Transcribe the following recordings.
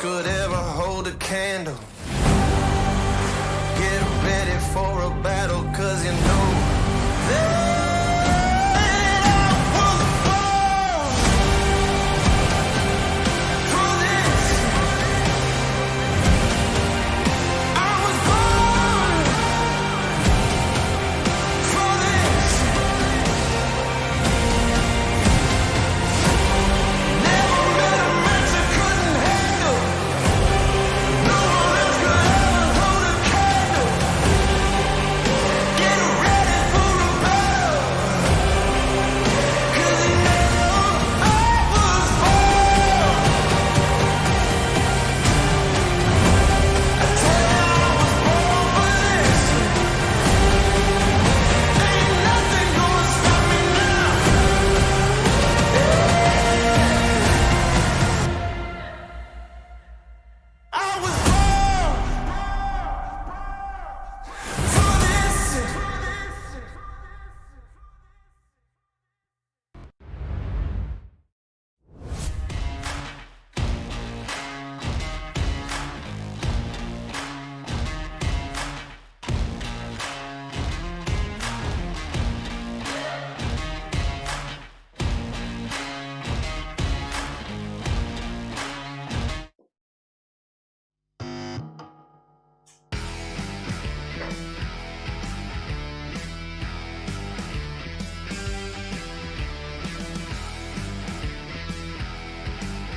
could ever hold a candle. Get ready for a battle, cause you know that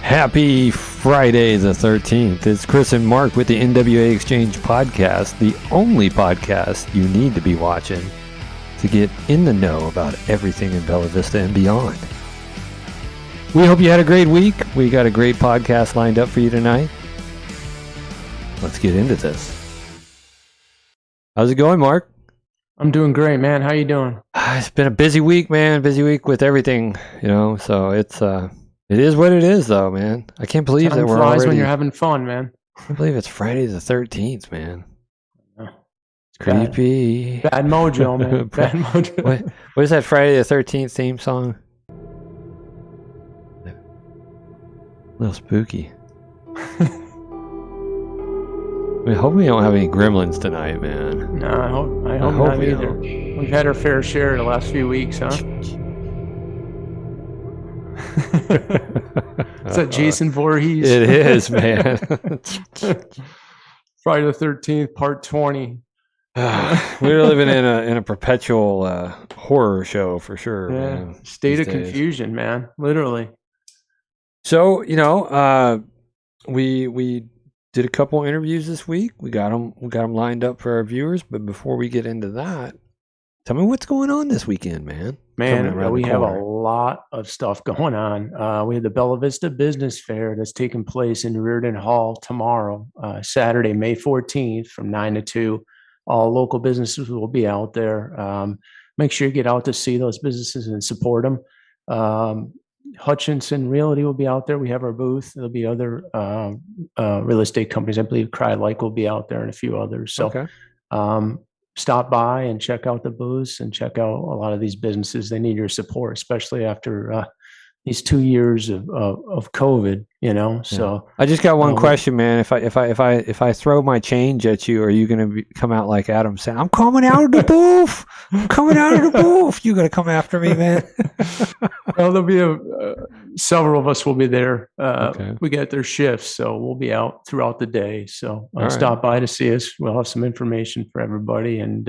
Happy Friday the 13th. It's Chris and Mark with the NWA Exchange podcast, the only podcast you need to be watching to get in the know about everything in Bella Vista and beyond. We hope you had a great week. We got a great podcast lined up for you tonight. Let's get into this. How's it going, Mark? I'm doing great, man. How you doing? It's been a busy week, man. Busy week with everything, so it is what it is, though, man. I can't believe Time that we're flies already... when you're having fun, man. I can't believe it's Friday the 13th, man. It's creepy. Bad mojo, man. Bad mojo. What is that Friday the 13th theme song? A little spooky. I hope we don't have any gremlins tonight, man. No, I hope not either. We've had our fair share the last few weeks, huh? Is that Jason Voorhees? It is, man. Friday the 13th, part 20. We're living in a perpetual horror show for sure. Yeah, man, state of confusion, man. Literally. So we did a couple interviews this week. We got them lined up for our viewers. But before we get into that, tell me what's going on this weekend, man. Man, we have a lot of stuff going on. We have the Bella Vista Business Fair that's taking place in Reardon Hall tomorrow, Saturday, May 14th from 9 to 2. All local businesses will be out there. Make sure you get out to see those businesses and support them. Hutchinson Realty will be out there. We have our booth. There'll be other real estate companies. I believe Cry-Like will be out there and a few others. So okay. Stop by and check out the booths and check out a lot of these businesses. They need your support, especially after these 2 years of COVID. So I just got one question, man. If I throw my change at you, are you going to come out like Adam saying, "I'm coming out of the booth. I'm coming out of the booth"? You got to come after me, man. Well, there'll be several of us will be there. Okay. We get their shifts, so we'll be out throughout the day. So All stop by to see us. We'll have some information for everybody, and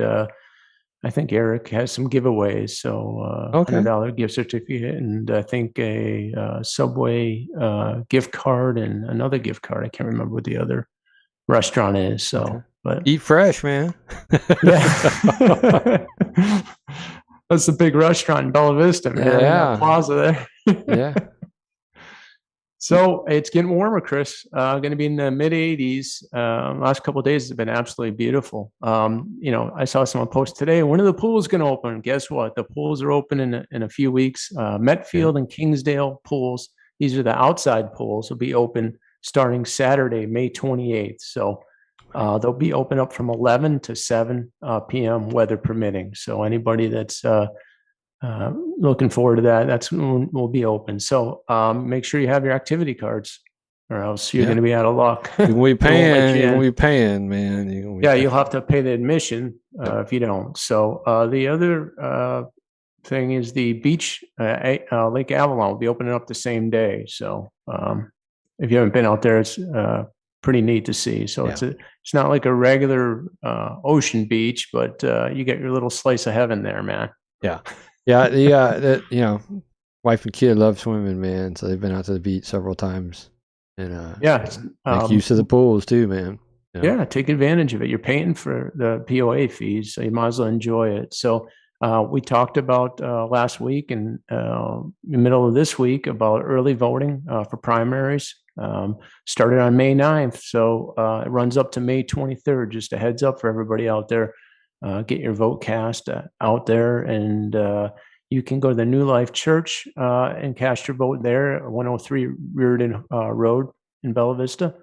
I think Eric has some giveaways. So $100 gift certificate, and I think a Subway gift card and another gift card. I can't remember what the other restaurant is. So, but eat fresh, man. Yeah. That's the big restaurant in Bella Vista, man. Yeah. Plaza there. Yeah. So it's getting warmer, Chris. Going to be in the mid 80s. Last couple of days have been absolutely beautiful. I saw someone post today, when are the pools going to open? Guess what? The pools are open in a few weeks. Metfield and Kingsdale pools. These are the outside pools. Will be open starting Saturday, May 28th. So they'll be open up from 11 to 7 p.m. weather permitting. So anybody that's looking forward to that, that's when we'll be open. So make sure you have your activity cards. or else you're going to be out of luck. You're going to be paying. You're You're going to be paying, man. you'll have to pay the admission if you don't. So the other thing is the beach, Lake Avalon will be opening up the same day. So if you haven't been out there, it's pretty neat to see. So it's not like a regular ocean beach, but you get your little slice of heaven there, man. Yeah. The wife and kid love swimming, man. So they've been out to the beach several times, and make use of the pools too, man. Yeah, take advantage of it. You're paying for the POA fees, so you might as well enjoy it. So we talked about last week and the middle of this week about early voting for primaries. Started on May 9th, so it runs up to May 23rd. Just a heads up for everybody out there. Get your vote cast out there, and you can go to the New Life Church and cast your vote there, 103 Reardon Road in Bella Vista,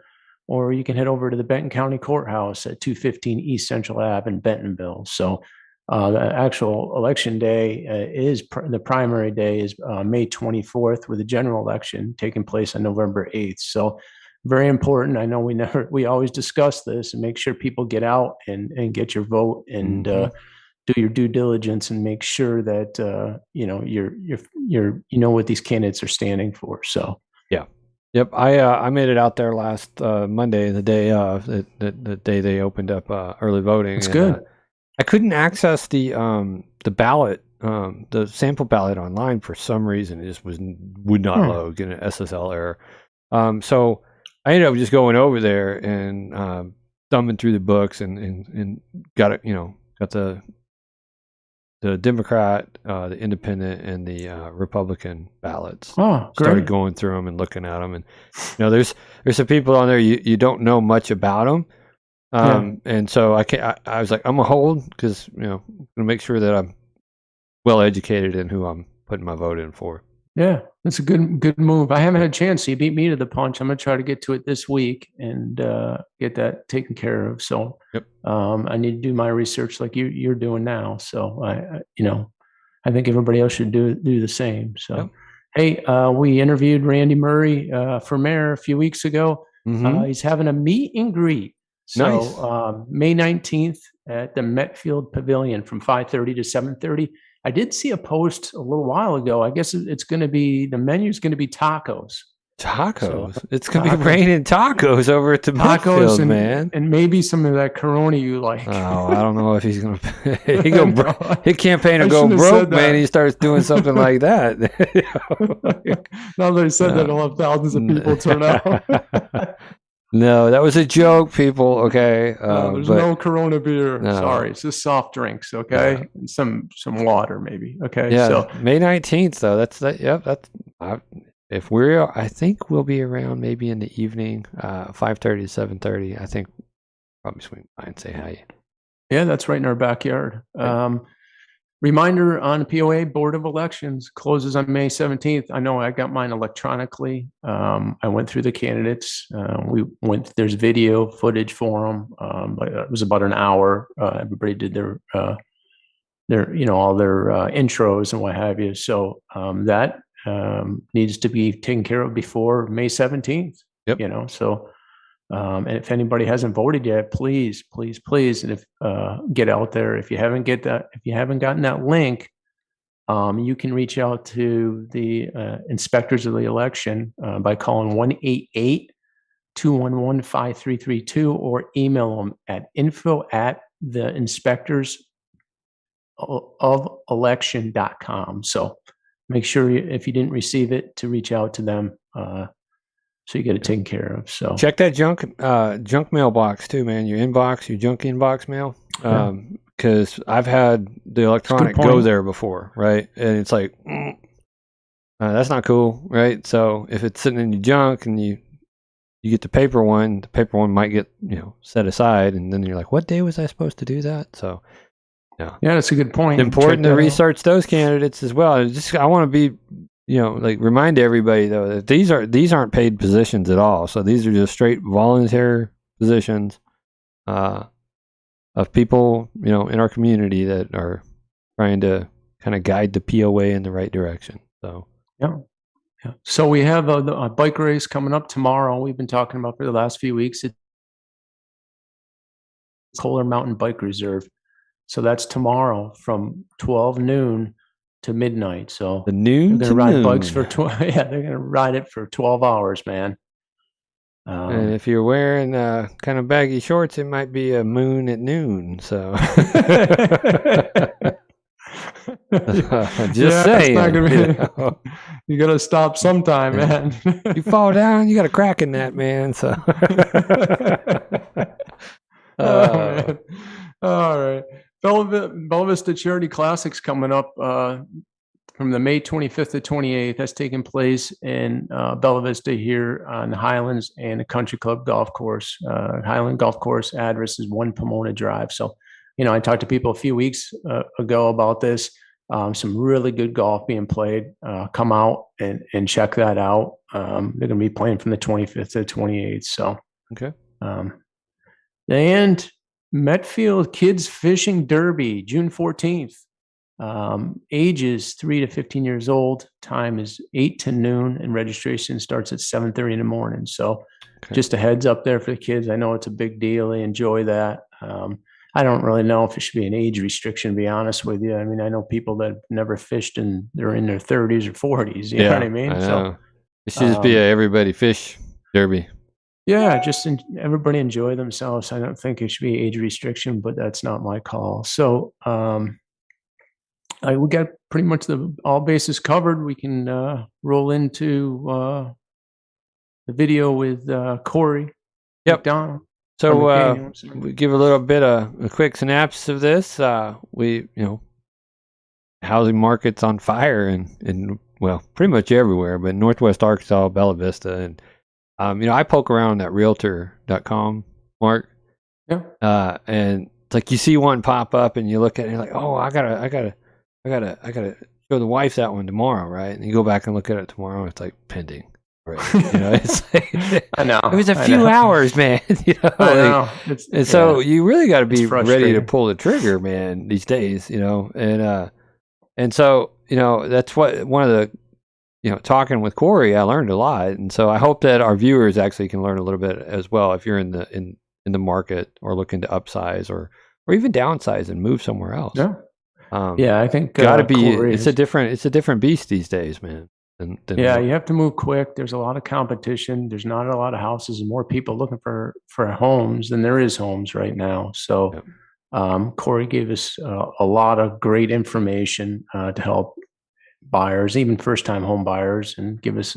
or you can head over to the Benton County Courthouse at 215 East Central Ave in Bentonville. So the actual election day the primary day is May 24th, with the general election taking place on November 8th. So very important. I know we always discuss this and make sure people get out and get your vote and do your due diligence and make sure that you're what these candidates are standing for. So Yep, I made it out there last Monday, the day the day they opened up early voting. It's good. I couldn't access the ballot, the sample ballot online for some reason. It just would not load, get an SSL error. So I ended up just going over there and thumbing through the books and got it. Got the Democrat, the Independent, and the Republican ballots. Oh, great. Started going through them and looking at them, and there's some people on there you don't know much about them. And so I was like, I'm gonna hold because gonna make sure that I'm well educated in who I'm putting my vote in for. Yeah, that's a good move. I haven't had a chance. So you beat me to the punch. I'm gonna try to get to it this week and get that taken care of. So I need to do my research like you're doing now. So I think everybody else should do the same. So hey, we interviewed Randy Murray for mayor a few weeks ago. He's having a meet and greet. So Nice. May 19th at the Metfield Pavilion from 5:30 to 7:30. I did see a post a little while ago. I guess it's going to be, the menu's going to be tacos. Tacos? So, it's going to be raining tacos over at the Metfield, man. And maybe some of that Corona you like. Oh, I don't know if he's going to. His campaign will go broke, man. He starts doing something like that. Now that I said that, I'll have thousands of people turn out. No, that was a joke, people. Okay, there's no Corona beer. No. Sorry, it's just soft drinks. Okay, and some water maybe. Okay, yeah. So May 19th, though. That's that. Yep. That's if I think we'll be around maybe in the evening, 5:30 to 7:30. I think probably swing by and say hi. Yeah, that's right in our backyard. Right. Reminder on POA Board of Elections closes on May 17th. I know I got mine electronically. I went through the candidates. There's video footage for them. It was about an hour. Everybody did their all their intros and what have you. So that needs to be taken care of before May 17th. Yep. So and if anybody hasn't voted yet, please, and if get out there. If you haven't gotten that link, you can reach out to the inspectors of the election by calling 1-888-211-5332 or email them at info@theinspectorsofelection.com. So make sure if you didn't receive it to reach out to them. So you get it taken care of. So check that junk mailbox too, man. Your junk inbox mail. Because I've had the electronic go there before, right? And it's like, that's not cool, right? So if it's sitting in your junk and you get the paper one might get set aside, and then you're like, what day was I supposed to do that? So yeah, that's a good point. It's important to research those candidates as well. I want to be. Remind everybody though that these aren't paid positions at all. So these are just straight volunteer positions of people, in our community that are trying to kind of guide the POA in the right direction. So Yeah. So we have a bike race coming up tomorrow. We've been talking about for the last few weeks. It's Kohler Mountain Bike Reserve. So that's tomorrow from 12 noon to midnight. So The noon they're to going to ride bikes noon. for 12. Yeah, they're going to ride it for 12 hours, man. And if you're wearing kind of baggy shorts, it might be a moon at noon. So just saying, you got to stop sometime, man. You fall down, you got a crack in that, man. So, oh, man. All right. Bella Vista Charity Classics coming up from the May 25th to 28th. That's taking place in Bella Vista here on the Highlands and the Country Club Golf Course. Highland Golf Course address is 1 Pomona Drive. So, I talked to people a few weeks ago about this. Some really good golf being played. Come out and check that out. They're going to be playing from the 25th to the 28th. So, okay. And Metfield Kids Fishing Derby, June 14th. Ages 3 to 15 years old. Time is 8 to noon, and registration starts at 7:30 in the morning. So, just a heads up there for the kids. I know it's a big deal. They enjoy that. I don't really know if it should be an age restriction, to be honest with you. I mean, I know people that have never fished and they're in their 30s or 40s. You know what I mean? I know. So it should just be a everybody fish derby. Yeah, just everybody enjoy themselves. I don't think it should be age restriction, but that's not my call. So we got pretty much all bases covered. We can roll into the video with Cory McDaniel. So we give a little bit of a quick synopsis of this. Housing market's on fire and well, pretty much everywhere, but Northwest Arkansas, Bella Vista, and I poke around at Realtor.com, Mark. Yeah. And it's like you see one pop up and you look at it and you're like, oh, I gotta show the wife that one tomorrow, right? And you go back and look at it tomorrow and it's like pending. Right. It's like, I know. It was a few hours, man. I know. So you really got to be ready to pull the trigger, man, these days, and so, that's what one of the, talking with Cory, I learned a lot. And so I hope that our viewers actually can learn a little bit as well. If you're in the market or looking to upsize or even downsize and move somewhere else. Yeah. I think got to be, it's a different beast these days, man. You have to move quick. There's a lot of competition. There's not a lot of houses and more people looking for homes than there is homes right now. So Cory gave us a lot of great information to help buyers, even first-time home buyers, and give us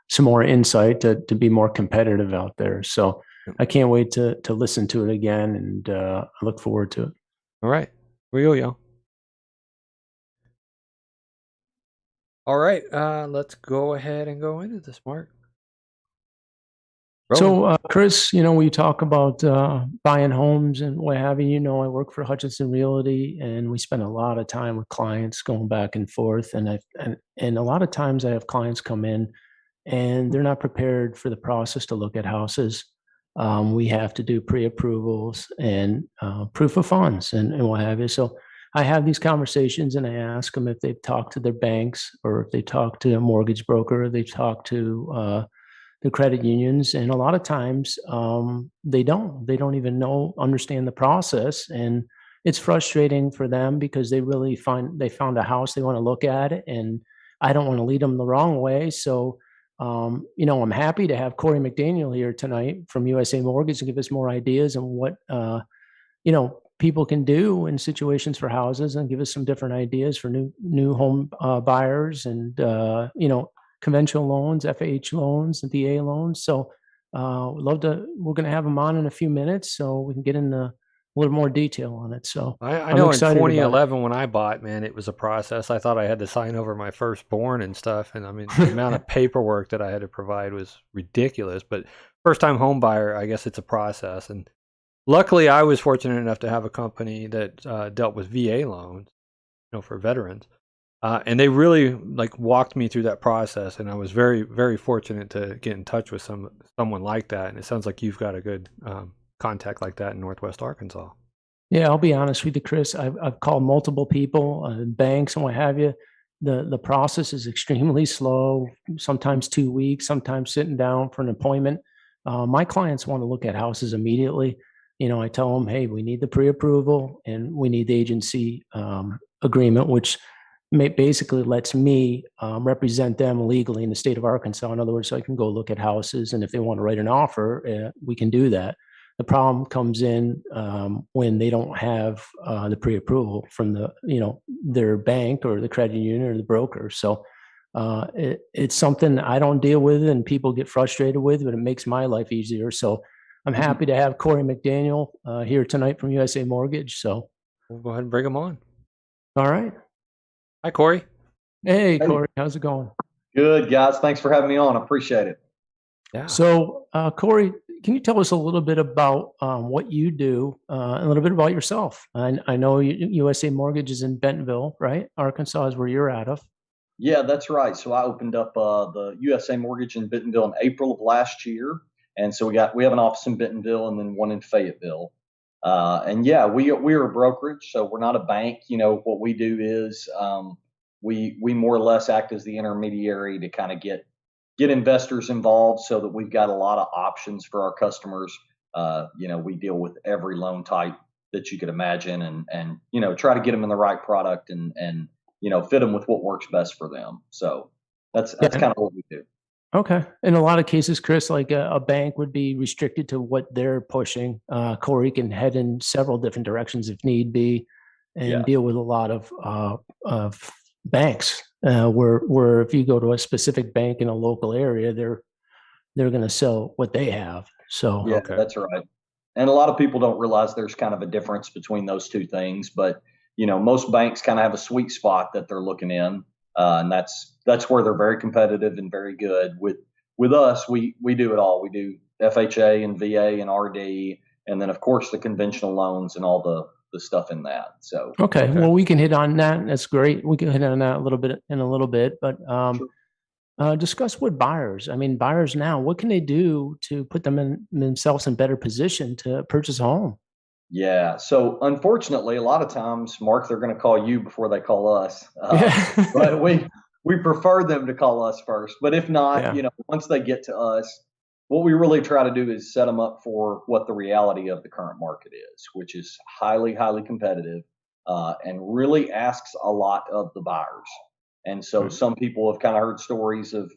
some more insight to be more competitive out there. So I can't wait to listen to it again, and I look forward to it. All right. Here we go, y'all. All right, let's go ahead and go into this, Mark. So, Chris, we talk about buying homes and what have you. I work for Hutchinson Realty, and we spend a lot of time with clients going back and forth. And a lot of times I have clients come in, and they're not prepared for the process to look at houses. We have to do pre-approvals and proof of funds and what have you. So I have these conversations and I ask them if they've talked to their banks or if they talked to a mortgage broker, or they've talked to the credit unions. And a lot of times they don't even understand the process. And it's frustrating for them because they found a house, they want to look at it, and I don't want to lead them the wrong way. So, I'm happy to have Cory McDaniel here tonight from USA Mortgage to give us more ideas on what, people can do in situations for houses, and give us some different ideas for new home buyers and, conventional loans, FH loans, and VA loans. So we're going to have him on in a few minutes so we can get into a little more detail on it. So I know in 2011 when I bought, man, it was a process. I thought I had to sign over my firstborn and stuff. And I mean, the amount of paperwork that I had to provide was ridiculous. But first time home buyer, I guess it's a process. And luckily, I was fortunate enough to have a company that dealt with VA loans, for veterans. And they really walked me through that process, and I was very, very fortunate to get in touch with someone like that. And it sounds like you've got a good contact like that in Northwest Arkansas. Yeah, I'll be honest with you, Chris. I've called multiple people, banks and what have you, the process is extremely slow, sometimes 2 weeks, sometimes sitting down for an appointment. My clients want to look at houses immediately. I tell them, hey, we need the pre-approval and we need the agency agreement, which basically lets me represent them legally in the state of Arkansas. In other words, so I can go look at houses, and if they want to write an offer, we can do that. The problem comes in when they don't have the pre-approval from their bank or the credit union or the broker. So it's something I don't deal with and people get frustrated with, but it makes my life easier. So I'm happy to have Cory McDaniel here tonight from USA Mortgage. So we'll go ahead and bring him on. All right. Hi, Cory. Hey, Cory. How's it going? Good, guys. Thanks for having me on. I appreciate it. Yeah. So, Cory, can you tell us a little bit about what you do, a little bit about yourself? I know USA Mortgage is in Bentonville, right? Arkansas is where you're out of. Yeah, that's right. So I opened up the USA Mortgage in Bentonville in April of last year, and so we have an office in Bentonville and then one in Fayetteville. And yeah, we're a brokerage, so we're not a bank. What we do is we more or less act as the intermediary to kind of get investors involved, so that we've got a lot of options for our customers. We deal with every loan type that you could imagine, and try to get them in the right product and fit them with what works best for them. So that's kind of what we do. Okay. In a lot of cases, Chris, like a bank would be restricted to what they're pushing. Cory can head in several different directions if need be, and deal with a lot of banks. Where if you go to a specific bank in a local area, they're going to sell what they have. So yeah, that's right. And a lot of people don't realize there's kind of a difference between those two things. But most banks kind of have a sweet spot that they're looking in. And that's where they're very competitive and very good. With us, we do it all. We do FHA and VA and RD, and then of course the conventional loans and all the stuff in that. So okay, well, we can hit on that. That's great. We can hit on that a little bit, but discuss what buyers. I mean, buyers now, what can they do to put themselves in better position to purchase a home? Yeah. So unfortunately, a lot of times, Mark, they're going to call you before they call us. But we prefer them to call us first. But if not, once they get to us, what we really try to do is set them up for what the reality of the current market is, which is highly, highly competitive, and really asks a lot of the buyers. And so some people have kind of heard stories of,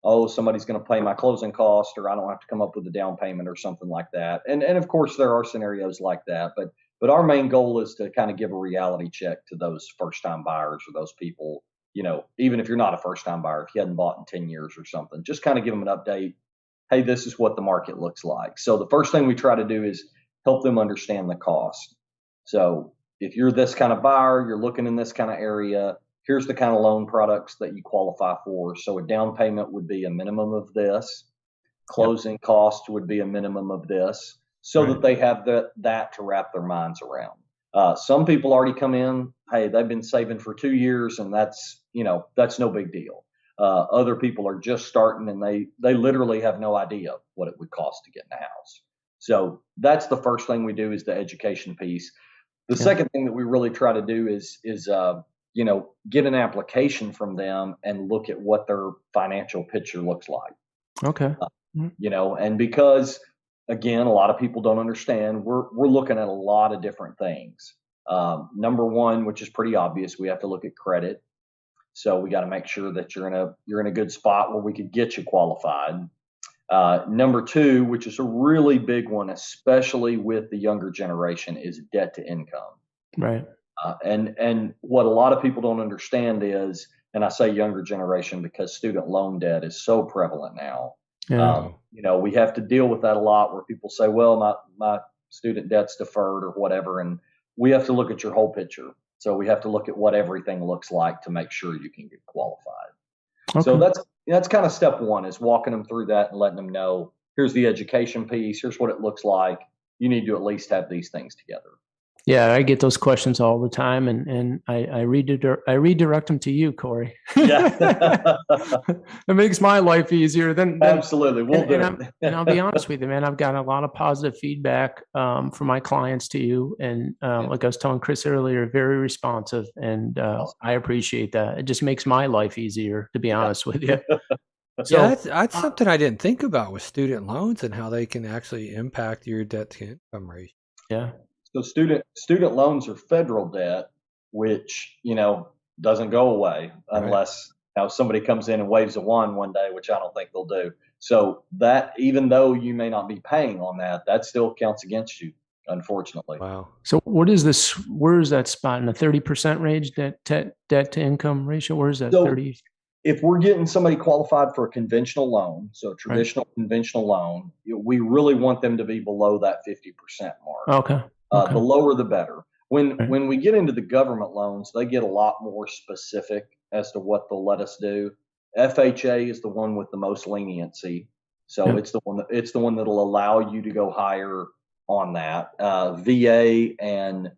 oh, somebody's going to pay my closing cost, or I don't have to come up with a down payment or something like that. And of course there are scenarios like that, but our main goal is to kind of give a reality check to those first time buyers, or those people, even if you're not a first time buyer, if you hadn't bought in 10 years or something, just kind of give them an update. Hey, this is what the market looks like. So the first thing we try to do is help them understand the cost. So if you're this kind of buyer, you're looking in this kind of area, here's the kind of loan products that you qualify for. So a down payment would be a minimum of this. Closing cost would be a minimum of this, so that they have that to wrap their minds around. Some people already come in, hey, they've been saving for 2 years, and that's no big deal. Other people are just starting, and they literally have no idea what it would cost to get in a house. So that's the first thing we do, is the education piece. The second thing that we really try to do is get an application from them and look at what their financial picture looks like. Okay. And because, again, a lot of people don't understand, we're looking at a lot of different things. Number one, which is pretty obvious, we have to look at credit. So we got to make sure that you're in a good spot where we could get you qualified. Number two, which is a really big one, especially with the younger generation, is debt to income. Right. And what a lot of people don't understand is, and I say younger generation because student loan debt is so prevalent now. We have to deal with that a lot, where people say, well, my student debt's deferred or whatever. And we have to look at your whole picture. So we have to look at what everything looks like to make sure you can get qualified. Okay. So that's kind of step one, is walking them through that and letting them know, here's the education piece. Here's what it looks like. You need to at least have these things together. Yeah, I get those questions all the time, and I redirect them to you, Cory. Yeah. It makes my life easier. Then Absolutely. We'll do it. and I'll be honest with you, man. I've gotten a lot of positive feedback from my clients to you, and like I was telling Chris earlier, very responsive, and Awesome. I appreciate that. It just makes my life easier, to be honest with you. So Yeah, that's something I didn't think about with student loans and how they can actually impact your debt to income ratio. yeah, So student loans are federal debt, which, doesn't go away unless somebody comes in and waves a wand one day, which I don't think they'll do. So that, even though you may not be paying on that still counts against you, unfortunately. Wow. So what is this? Where is that spot in the 30% range, debt to income ratio? Where is that? So 30? if we're getting somebody qualified for a conventional loan, so a traditional conventional loan, we really want them to be below that 50% mark. Okay. The lower, the better. Right. When we get into the government loans, they get a lot more specific as to what they'll let us do. FHA is the one with the most leniency, so Yep. it's the one that'll allow you to go higher on that. VA and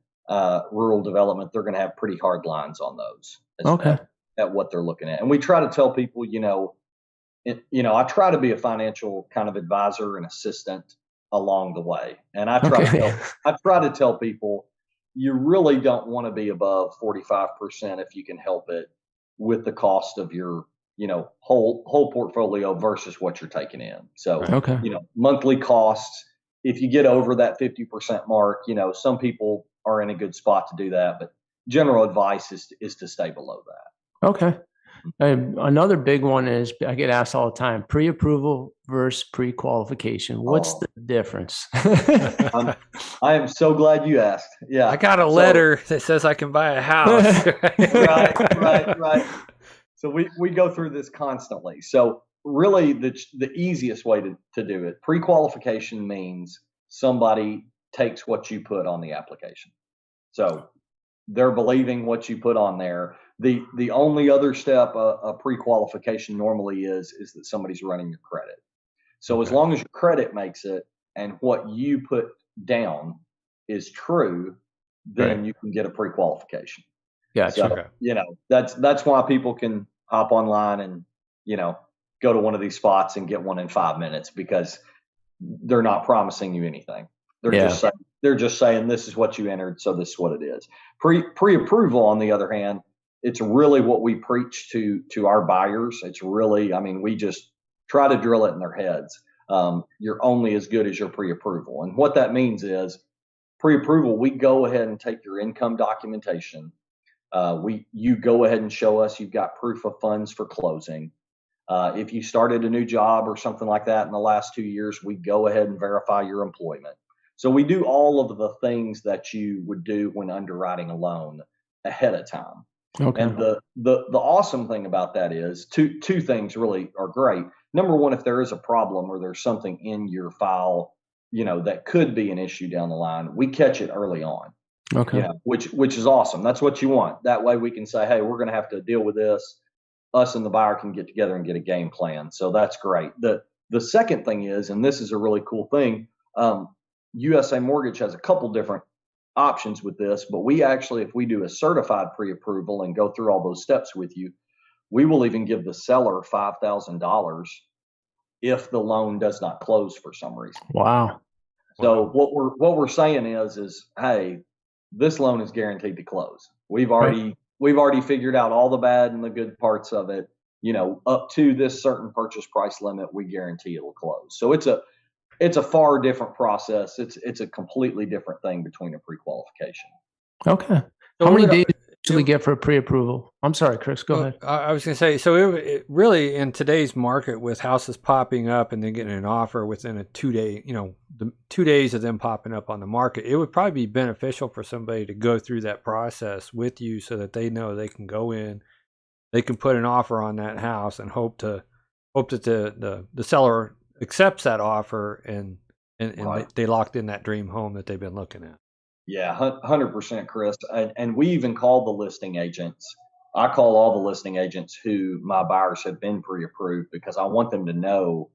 rural development, they're going to have pretty hard lines on those. Okay. At what they're looking at, and we try to tell people, I try to be a financial kind of advisor and assistant along the way. And I try to tell people, you really don't want to be above 45% if you can help it, with the cost of your, whole portfolio versus what you're taking in. So, Okay. monthly costs, if you get over that 50% mark, some people are in a good spot to do that, but general advice is to stay below that. Okay. Another big one is, I get asked all the time, pre-approval versus pre-qualification. What's the difference? I am so glad you asked. Yeah. I got a letter that says I can buy a house. Right. So we go through this constantly. So really the easiest way to do it, pre-qualification means somebody takes what you put on the application. So they're believing what you put on there. The only other step a pre-qualification normally is that somebody's running your credit. So as long as your credit makes it and what you put down is true, then you can get a pre-qualification. Gotcha. So, that's why people can hop online and, go to one of these spots and get one in 5 minutes, because they're not promising you anything. They're just saying this is what you entered, so this is what it is. Pre-approval, on the other hand, it's really what we preach to our buyers. It's really, we just try to drill it in their heads. You're only as good as your pre-approval. And what that means is, pre-approval, we go ahead and take your income documentation. You go ahead and show us you've got proof of funds for closing. If you started a new job or something like that in the last 2 years, we go ahead and verify your employment. So we do all of the things that you would do when underwriting a loan ahead of time. Okay. And the awesome thing about that is two things really are great. Number one, if there is a problem or there's something in your file, that could be an issue down the line, we catch it early on. Okay. Which is awesome. That's what you want. That way we can say, hey, we're going to have to deal with this. Us and the buyer can get together and get a game plan. So that's great. The second thing is, and this is a really cool thing, USA Mortgage has a couple different options with this, but we actually, if we do a certified pre-approval and go through all those steps with you, we will even give the seller $5,000 if the loan does not close for some reason. Wow. So what we're saying is, hey, this loan is guaranteed to close. We've already figured out all the bad and the good parts of it. Up to this certain purchase price limit, we guarantee it'll close. So it's a far different process. It's a completely different thing between a pre-qualification. Okay. How many days do we get for a pre-approval? I'm sorry, Chris, go ahead. I was going to say, so it really, in today's market, with houses popping up and then getting an offer within a 2 day, the 2 days of them popping up on the market, it would probably be beneficial for somebody to go through that process with you so that they know they can go in, they can put an offer on that house and hope that the seller accepts that offer and they locked in that dream home that they've been looking at. Yeah, 100%, Chris. And we even call the listing agents. I call all the listing agents who my buyers have been pre-approved, because I want them to know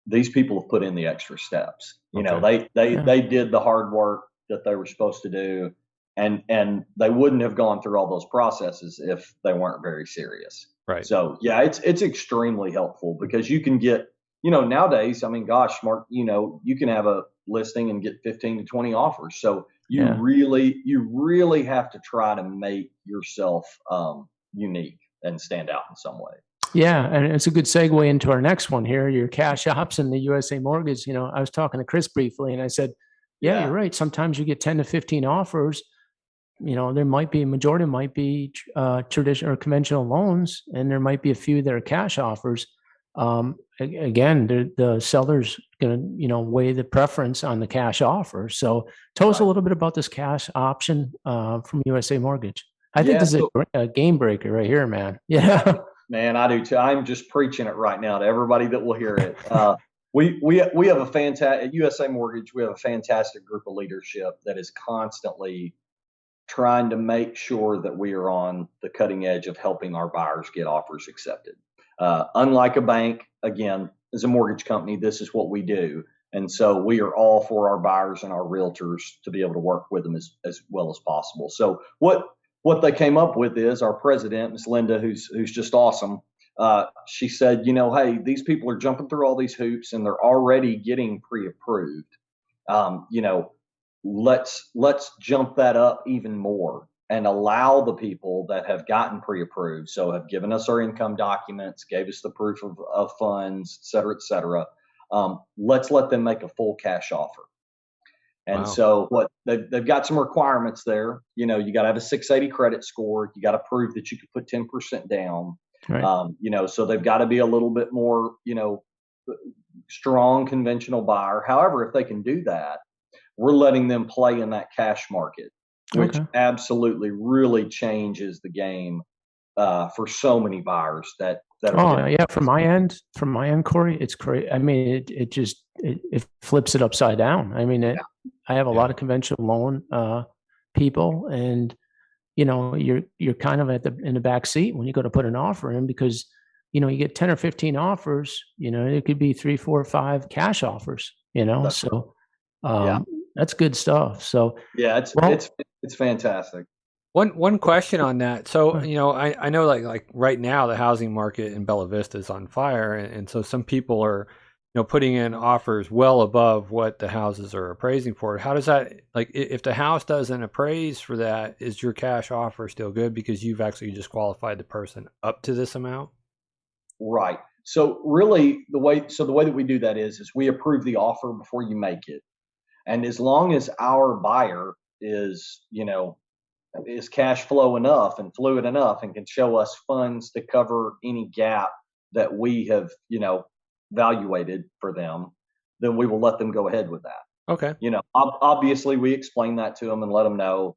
these people have put in the extra steps. They did the hard work that they were supposed to do. and they wouldn't have gone through all those processes if they weren't very serious. Right. So yeah, it's extremely helpful because you can get, nowadays, I mean, gosh, Mark, you can have a listing and get 15 to 20 offers. So you really have to try to make yourself unique and stand out in some way. Yeah, and it's a good segue into our next one here, your cash ops and the USA Mortgage. I was talking to Chris briefly, and I said, yeah, you're right. Sometimes you get 10 to 15 offers. There might be a majority might be traditional or conventional loans, and there might be a few that are cash offers. Again, the seller's going to, weigh the preference on the cash offer. So tell us a little bit about this cash option from USA Mortgage. I think this is a game breaker right here, man. Yeah. Man, I do too. I'm just preaching it right now to everybody that will hear it. We have a fantastic, at USA Mortgage, we have a fantastic group of leadership that is constantly trying to make sure that we are on the cutting edge of helping our buyers get offers accepted. Unlike a bank, again, as a mortgage company, this is what we do. And so we are all for our buyers and our realtors to be able to work with them as well as possible. So what they came up with is our president, Ms. Linda, who's just awesome. She said, hey, these people are jumping through all these hoops and they're already getting pre-approved. Let's jump that up even more and allow the people that have gotten pre-approved, so have given us our income documents, gave us the proof of funds, et cetera, let's let them make a full cash offer. And so what they've got some requirements there. You got to have a 680 credit score. You got to prove that you could put 10% down. Right. So they've got to be a little bit more, strong conventional buyer. However, if they can do that, we're letting them play in that cash market, which absolutely really changes the game for so many buyers that are. Yeah. From my end, Cory, it's great. I mean, it flips it upside down. I mean, I have a lot of conventional loan people, and you're kind of in the back seat when you go to put an offer in, because you get 10 or 15 offers. It could be 3, 4, 5 cash offers. That's good stuff. So it's fantastic. One question on that. So, I know like right now the housing market in Bella Vista is on fire. And so some people are, putting in offers well above what the houses are appraising for. How does that, like, if the house doesn't appraise for that, is your cash offer still good because you've actually disqualified the person up to this amount? Right. So really the way that we do that is we approve the offer before you make it. And as long as our buyer is cash flow enough and fluid enough and can show us funds to cover any gap that we have, evaluated for them, then we will let them go ahead with that. Okay. Obviously we explain that to them and let them know,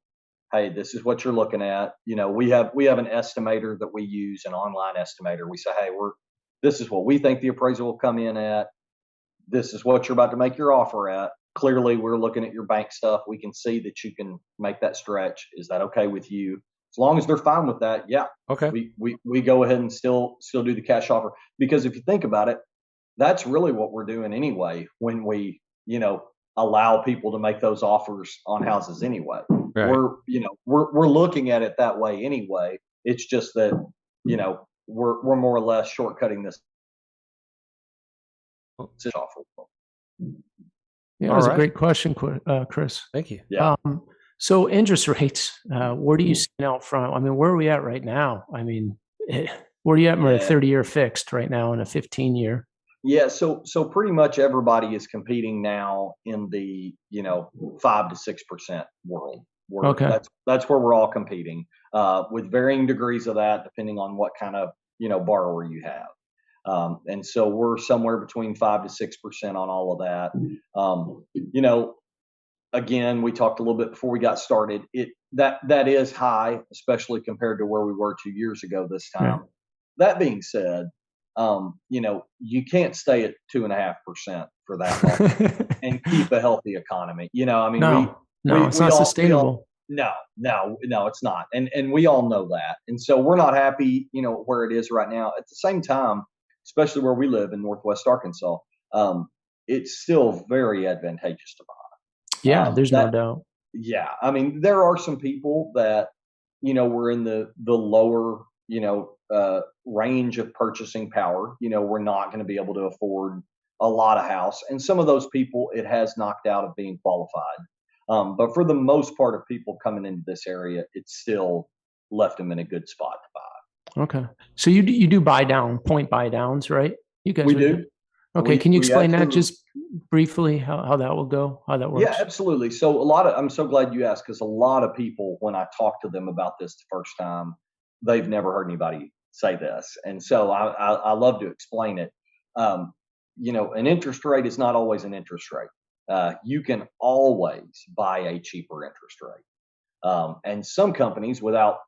hey, this is what you're looking at. We have an estimator that we use, an online estimator. We say, hey, this is what we think the appraisal will come in at. This is what you're about to make your offer at. Clearly, we're looking at your bank stuff. We can see that you can make that stretch. Is that okay with you? As long as they're fine with that, yeah. Okay. We go ahead and still do the cash offer, because if you think about it, that's really what we're doing anyway when we, allow people to make those offers on houses anyway. Right. We're looking at it that way anyway. It's just that, we're more or less shortcutting this offer. Yeah, that was a great question, Chris. Thank you. Yeah. So interest rates, where do you see out front? I mean, where are we at right now? I mean, where are you at? We're at 30-year fixed right now and a 15-year. Yeah. So pretty much everybody is competing now in the, 5 to 6% world. That's where we're all competing, with varying degrees of that, depending on what kind of, borrower you have. And so we're somewhere between 5 to 6% on all of that. Again, we talked a little bit before we got started. That is high, especially compared to where we were 2 years ago this time. Yeah. That being said, you can't stay at 2.5% for that long and keep a healthy economy. It's not sustainable. No, it's not. And we all know that. And so we're not happy, where it is right now. At the same time, especially where we live in Northwest Arkansas, it's still very advantageous to buy. Yeah, there's no doubt. Yeah. I mean, there are some people that, were in the lower, range of purchasing power. We're not going to be able to afford a lot of house. And some of those people, it has knocked out of being qualified. But for the most part of people coming into this area, it's still left them in a good spot to buy. Okay. So you do point buy downs, right? You guys We do. Okay. Can you explain that absolutely. just briefly, how that will go, how that works? Yeah, absolutely. So I'm so glad you asked, because a lot of people, when I talk to them about this the first time, they've never heard anybody say this. And so I love to explain it. An interest rate is not always an interest rate. You can always buy a cheaper interest rate. And some companies, without,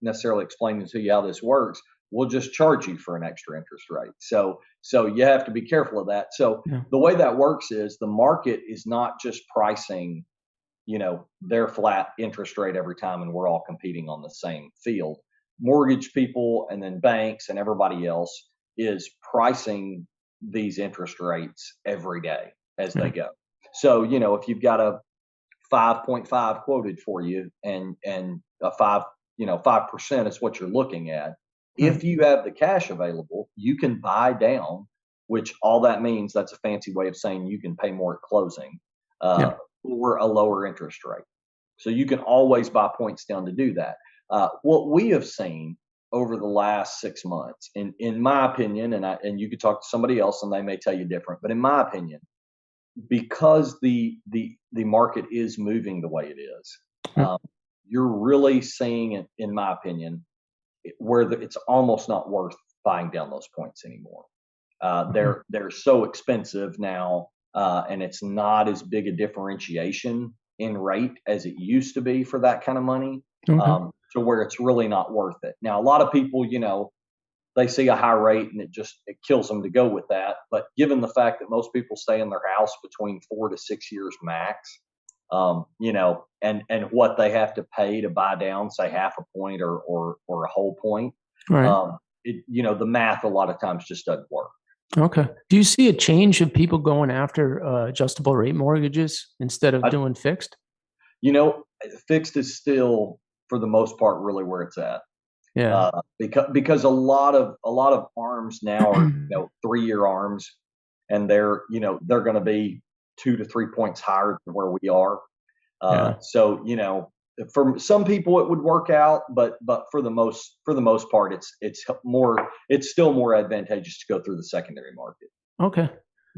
necessarily explaining to you how this works, will just charge you for an extra interest rate. So you have to be careful of that. So the way that works is the market is not just pricing, their flat interest rate every time, and we're all competing on the same field. Mortgage people and then banks and everybody else is pricing these interest rates every day as they go. So, if you've got a 5.5 quoted for you and a 5% is what you're looking at. If you have the cash available, you can buy down, which all that means, that's a fancy way of saying you can pay more at closing, or a lower interest rate. So you can always buy points down to do that. What we have seen over the last 6 months, in my opinion, and you could talk to somebody else and they may tell you different, but in my opinion, because the market is moving the way it is, you're really seeing it, in my opinion, where it's almost not worth buying down those points anymore. They're so expensive now, and it's not as big a differentiation in rate as it used to be for that kind of money, to where it's really not worth it. Now, a lot of people, they see a high rate and it kills them to go with that. But given the fact that most people stay in their house between 4 to 6 years max, and what they have to pay to buy down, say half a point or a whole point, right. The math a lot of times just doesn't work. Okay. Do you see a change of people going after adjustable rate mortgages instead of doing fixed? Fixed is still, for the most part, really where it's at. Yeah. Because a lot of arms now are 3-year arms, and they're going to be 2 to 3 points higher than where we are. So for some people it would work out, but for the most part, it's still more advantageous to go through the secondary market. Okay.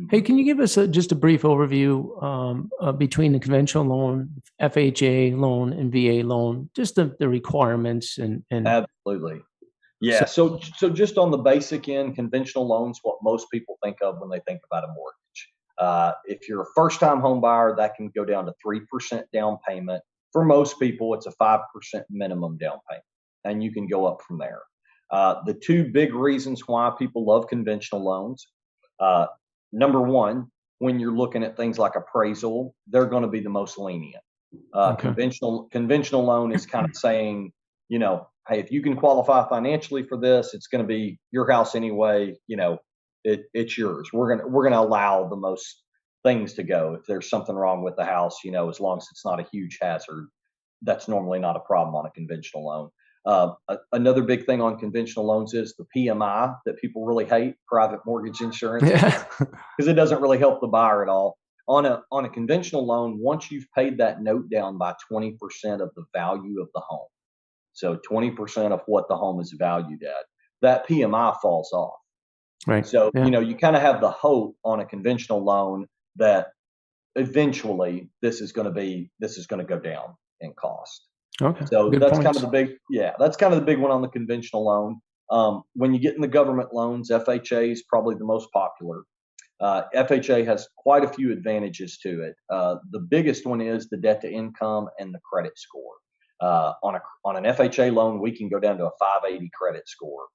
Hey, can you give us just a brief overview between the conventional loan, FHA loan, and VA loan, just the requirements and Absolutely. Yeah. So just on the basic end, conventional loans, what most people think of when they think about a mortgage. If you're a first-time home buyer, that can go down to 3% down payment. For most people, it's a 5% minimum down payment, and you can go up from there. The two big reasons why people love conventional loans. Number one, when you're looking at things like appraisal, they're going to be the most lenient. Conventional loan is kind of saying, hey, if you can qualify financially for this, it's going to be your house anyway. It's yours. We're gonna allow the most things to go. If there's something wrong with the house, as long as it's not a huge hazard, that's normally not a problem on a conventional loan. Another big thing on conventional loans is the PMI that people really hate, private mortgage insurance, because it doesn't really help the buyer at all. On a conventional loan, once you've paid that note down by 20% of the value of the home, so 20% of what the home is valued at, that PMI falls off. Right. So, you kind of have the hope on a conventional loan that eventually this is going to go down in cost. Okay. So Good that's points. kind of the big one on the conventional loan. When you get in the government loans, FHA is probably the most popular. FHA has quite a few advantages to it. The biggest one is the debt to income and the credit score. On an FHA loan, we can go down to a 580 credit score.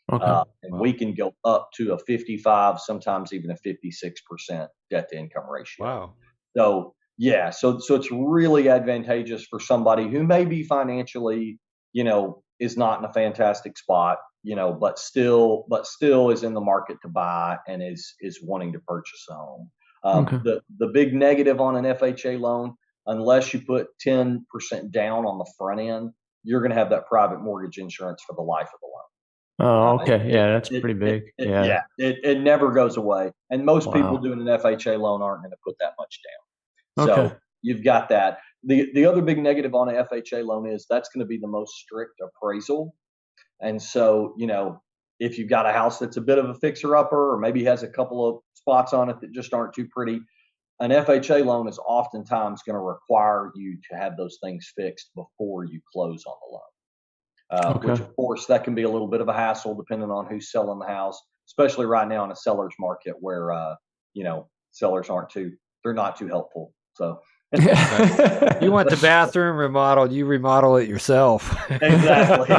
And we can go up to a 55, sometimes even a 56% debt to income ratio. Wow. So it's really advantageous for somebody who may be financially, is not in a fantastic spot, but still is in the market to buy and is wanting to purchase a home. The big negative on an FHA loan, unless you put 10% down on the front end, you're going to have that private mortgage insurance for the life of the loan. Oh, okay. Yeah, that's pretty big. It never goes away. And most people doing an FHA loan aren't going to put that much down. So you've got that. The other big negative on an FHA loan is that's going to be the most strict appraisal. And so, if you've got a house that's a bit of a fixer-upper or maybe has a couple of spots on it that just aren't too pretty, an FHA loan is oftentimes going to require you to have those things fixed before you close on the loan. Which, of course, that can be a little bit of a hassle depending on who's selling the house, especially right now in a seller's market where, sellers they're not too helpful. So you want the bathroom remodeled, you remodel it yourself. Exactly.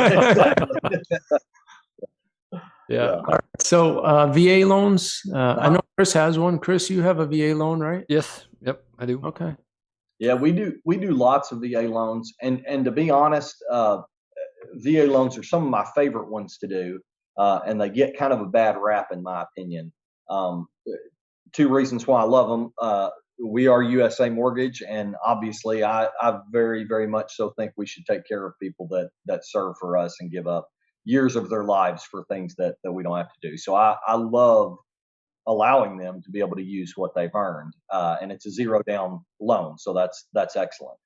Yeah. So VA loans, I know Chris has one. Chris, you have a VA loan, right? Yes. Yep, I do. Okay. Yeah, we do lots of VA loans. And to be honest, VA loans are some of my favorite ones to do, and they get kind of a bad rap, in my opinion. Two reasons why I love them. We are USA Mortgage, and obviously I very, very much so think we should take care of people that serve for us and give up years of their lives for things that we don't have to do. So I love allowing them to be able to use what they've earned, and it's a zero down loan, so that's excellent.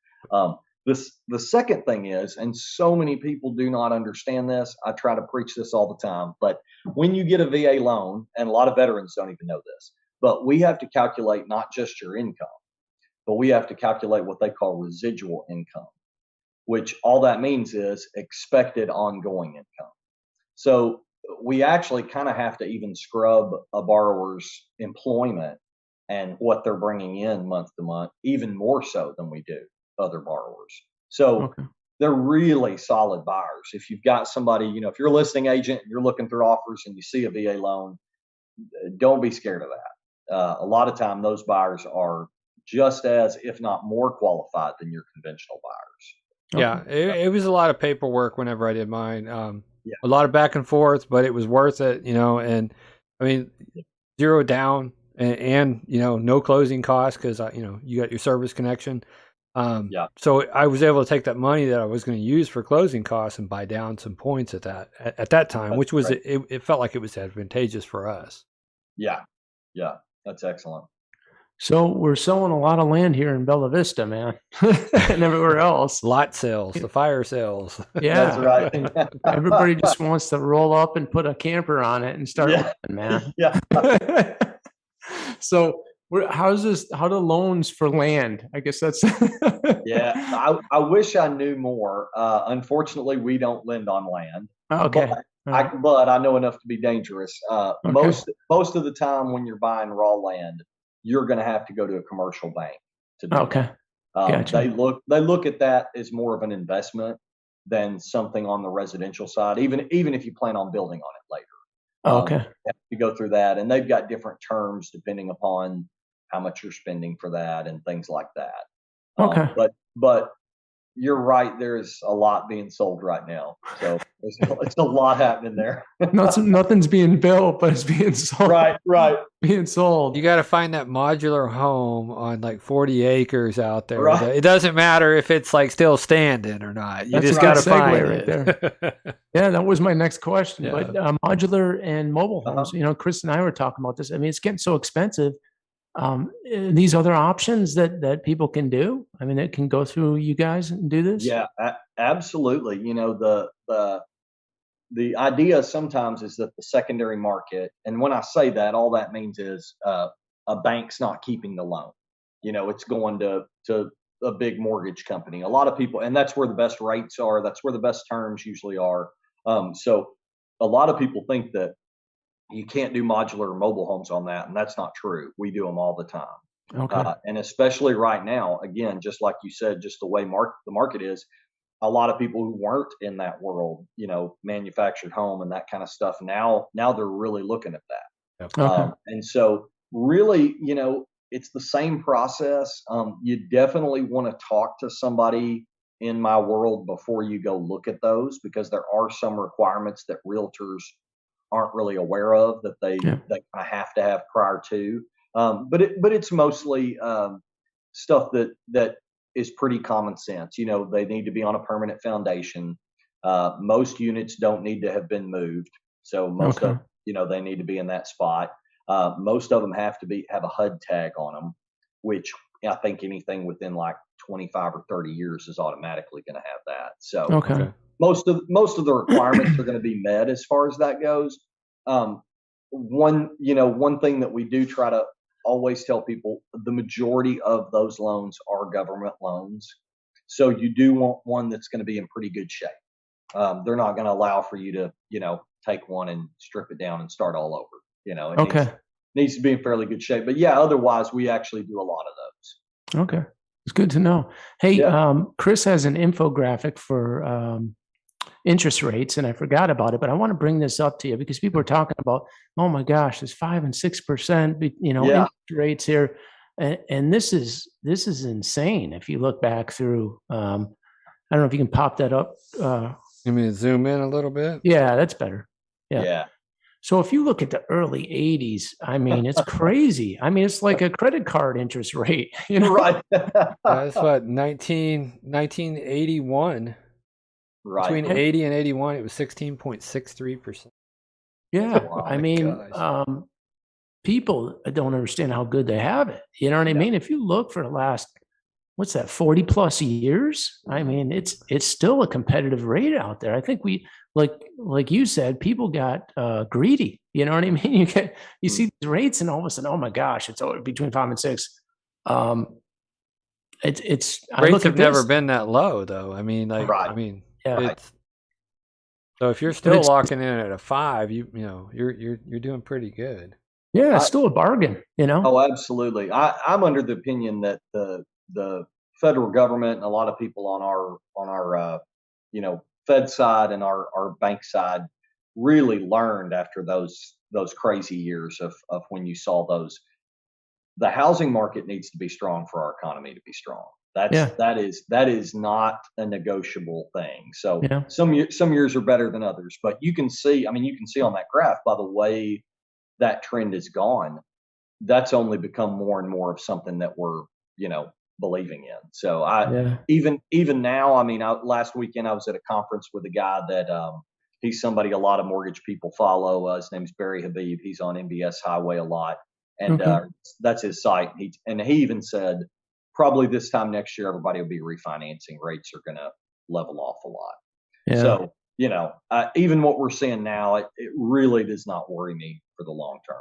The second thing is, and so many people do not understand this, I try to preach this all the time, but when you get a VA loan, and a lot of veterans don't even know this, but we have to calculate not just your income, but we have to calculate what they call residual income, which all that means is expected ongoing income. So we actually kind of have to even scrub a borrower's employment and what they're bringing in month to month, even more so than we do other borrowers. So they're really solid buyers. If you've got somebody, if you're a listing agent and you're looking through offers and you see a VA loan, don't be scared of that. A lot of time those buyers are just as, if not more qualified than your conventional buyers. Yeah, it was a lot of paperwork whenever I did mine. A lot of back and forth, but it was worth it, and I mean, zero down and no closing costs because, you got your service connection. So I was able to take that money that I was going to use for closing costs and buy down some points at that time, which was, it felt like it was advantageous for us. Yeah. That's excellent. So we're selling a lot of land here in Bella Vista, man, and everywhere else. Lot sales, the fire sales. Yeah, that's right. Everybody just wants to roll up and put a camper on it and start living, man. Yeah. So how do loans for land? I guess that's. Yeah, I wish I knew more. Unfortunately, we don't lend on land. Okay. But I know enough to be dangerous. Most of the time when you're buying raw land, you're going to have to go to a commercial bank to do that. Gotcha. They look at that as more of an investment than something on the residential side, even if you plan on building on it later. You have to go through that, and they've got different terms depending upon how much you're spending for that and things like that. But you're right. There's a lot being sold right now. So it's a lot happening there. Nothing's being built, but it's being sold. Right. Being sold. You got to find that modular home on like 40 acres out there. Right. It doesn't matter if it's like still standing or not. You just got to find it. There. Yeah, that was my next question. Yeah. But modular and mobile homes, Chris and I were talking about this. I mean, it's getting so expensive. These other options that people can do, I mean, it can go through you guys and do this. Yeah, absolutely. The idea sometimes is that the secondary market, and when I say that, all that means is a bank's not keeping the loan. It's going to a big mortgage company. A lot of people, and that's where the best rates are. That's where the best terms usually are. So a lot of people think that you can't do modular or mobile homes on that, and that's not true. We do them all the time. Okay. And especially right now, again, just like you said, just the way the market is, a lot of people who weren't in that world, manufactured home and that kind of stuff, now they're really looking at that. Okay. And so really, it's the same process. You definitely want to talk to somebody in my world before you go look at those, because there are some requirements that realtors aren't really aware of that they kind of have to have prior to. But it's mostly stuff that is pretty common sense. They need to be on a permanent foundation. Most units don't need to have been moved. So most of, they need to be in that spot. Most of them have a HUD tag on them, which I think anything within like 25 or 30 years is automatically going to have that. So most of the requirements are going to be met as far as that goes. One thing that we do try to always tell people, the majority of those loans are government loans. So you do want one that's going to be in pretty good shape. They're not going to allow for you to, take one and strip it down and start all over. It needs to be in fairly good shape. But yeah, otherwise we actually do a lot of those. Okay. It's good to know. Hey, Chris has an infographic for interest rates, and I forgot about it, but I want to bring this up to you because people are talking about, oh my gosh, there's 5 and 6%, interest rates here. And this is insane. If you look back through, I don't know if you can pop that up. You mean to zoom in a little bit? Yeah, that's better. Yeah. So if you look at the early 80s, I mean, it's crazy. I mean, it's like a credit card interest rate, Right. That's what, 1981. Right. Between 80 and 81, it was 16.63%. Yeah. Oh, I mean, people don't understand how good they have it. You know what I mean? If you look for the last, 40 plus years, I mean, it's still a competitive rate out there. I think we, like you said, people got greedy. You know what I mean? You see these rates and all of a sudden, oh my gosh, it's between 5 and 6. Rates have never been that low though. I mean, so if you're still locking in at a 5, you're doing pretty good. Yeah, it's still a bargain, Oh, absolutely. I'm under the opinion that the federal government and a lot of people on our Fed side and our bank side really learned after those crazy years of when you saw those. The housing market needs to be strong for our economy to be strong. That is not a negotiable thing. So some years are better than others, but you can see on that graph by the way that trend is gone, that's only become more and more of something that we're, believing in. So even now, last weekend I was at a conference with a guy that he's somebody a lot of mortgage people follow. His name's Barry Habib. He's on MBS Highway a lot, and that's his site. He even said probably this time next year everybody will be refinancing. Rates are going to level off a lot. Yeah. So even what we're seeing now, it really does not worry me for the long term.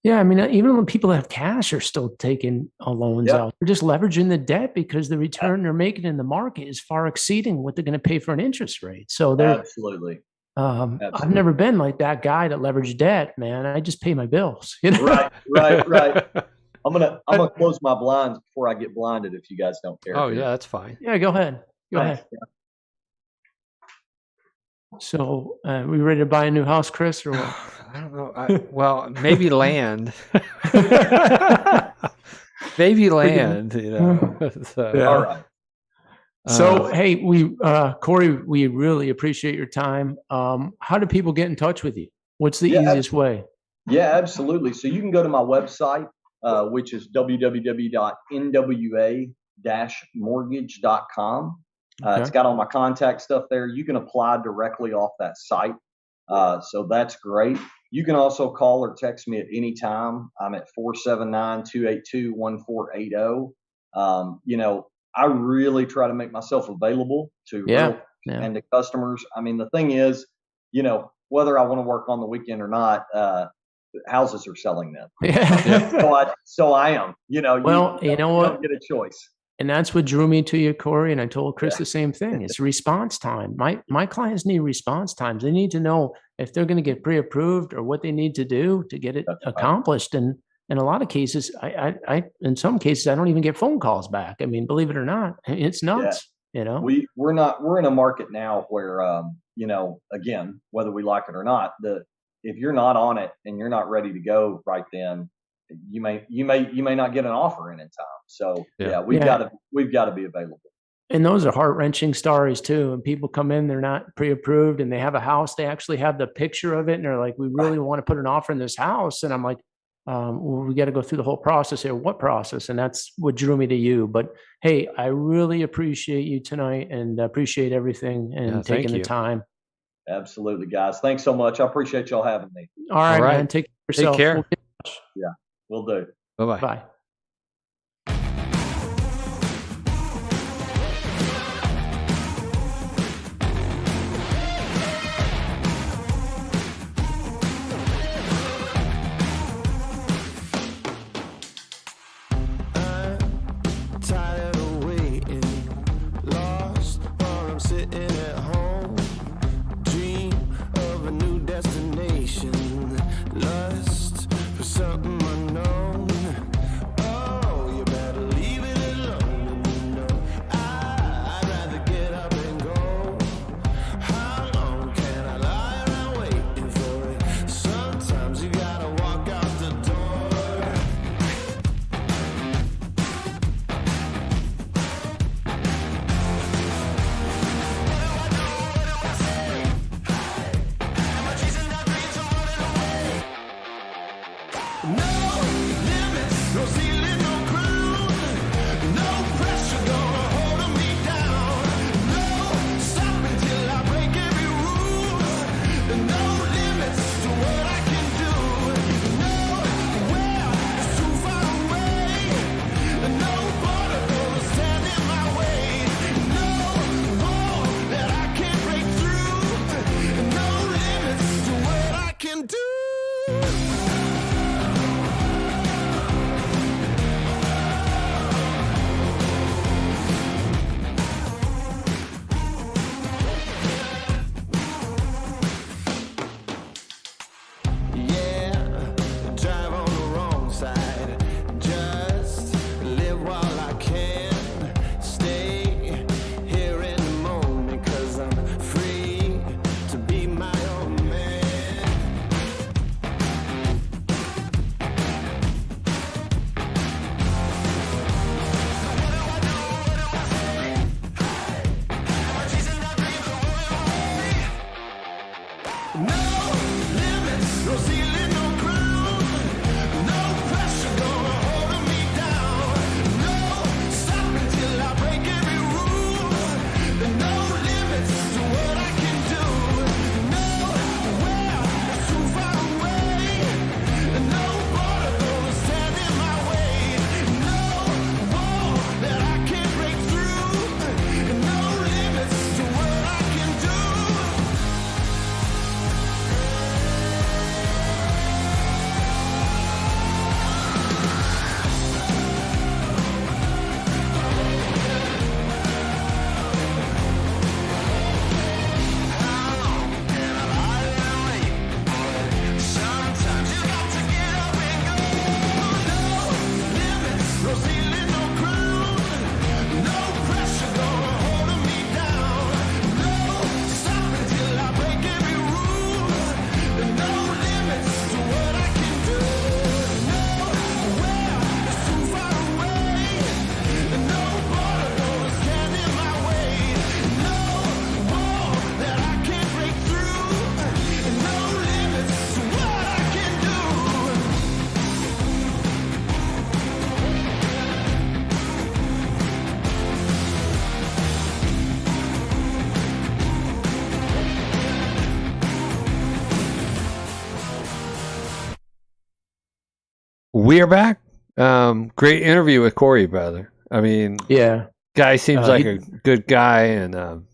Yeah, I mean, even when people have cash are still taking loans out. They're just leveraging the debt because the return they're making in the market is far exceeding what they're going to pay for an interest rate. So they're absolutely. I've never been like that guy that leveraged debt, man. I just pay my bills. Right. I'm gonna close my blinds before I get blinded if you guys don't care. Oh yeah, that's fine. Yeah, go ahead. Go ahead. Yeah. So, we ready to buy a new house, Chris, or what? I don't know. Well, maybe land. Maybe land, So. Yeah. All right. So, hey, Cory, we really appreciate your time. How do people get in touch with you? What's the easiest way? Yeah, absolutely. So you can go to my website, which is www.nwa-mortgage.com. It's got all my contact stuff there. You can apply directly off that site. So that's great. You can also call or text me at any time. I'm at 479-282-1480. I really try to make myself available to and to customers. I mean, the thing is, whether I want to work on the weekend or not, houses are selling them. So I am. You know what? You don't get a choice. And that's what drew me to you, Cory. And I told Chris the same thing. It's response time. My clients need response times. They need to know if they're going to get pre-approved or what they need to do to get it accomplished. And in a lot of cases, in some cases, I don't even get phone calls back. I mean, believe it or not, it's nuts. We're in a market now where, again, whether we like it or not, if you're not on it and you're not ready to go right then, you may not get an offer in time. So we've got to be available. And those are heart-wrenching stories too. And people come in, they're not pre-approved and they have a house. They actually have the picture of it. And they're like, we really want to put an offer in this house. And I'm like, we got to go through the whole process here. What process? And that's what drew me to you. But hey, I really appreciate you tonight and appreciate everything and taking the time. Absolutely, guys. Thanks so much. I appreciate y'all having me. All right, man. Take yourself. Take care. Yeah, we'll do. Bye-bye. Bye. Tired of waiting, lost while I'm sitting at home. Dream of a new destination, lust for something unknown. Oh, you better leave it alone. You know, I'd rather get up and go. How long can I lie around waiting for it? Sometimes you gotta walk out the door. No limits, no ceiling, no crown. No pressure gonna hold me down. No stopping till I break every rule. No limits to what I can do. Nowhere is too far away. No border gonna stand in my way. No wall that I can't break through. No limits to what I can do. Yeah, drive on the wrong side. Just live while I can. Stay here in the moment, 'cause I'm free to be my own man. No limits, no ceiling, no crown. No pressure gonna hold me down. No stopping till I break every rule. No limits to what I can do. Nowhere is too far away. No border gonna stand in my way. No wall that I can't break through. No limits to what I can do. Sometimes you got to get up and go. No limits, no ceiling, no crown. No pressure gonna hold me down. No stopping till I break every rule. No limits to what I can do. Nowhere is too far away. No border gonna stand in my way. No wall that I can't break through. No limits to what I can do. We are back. Great interview with Cory, brother. I mean, Yeah. guy seems like a good guy and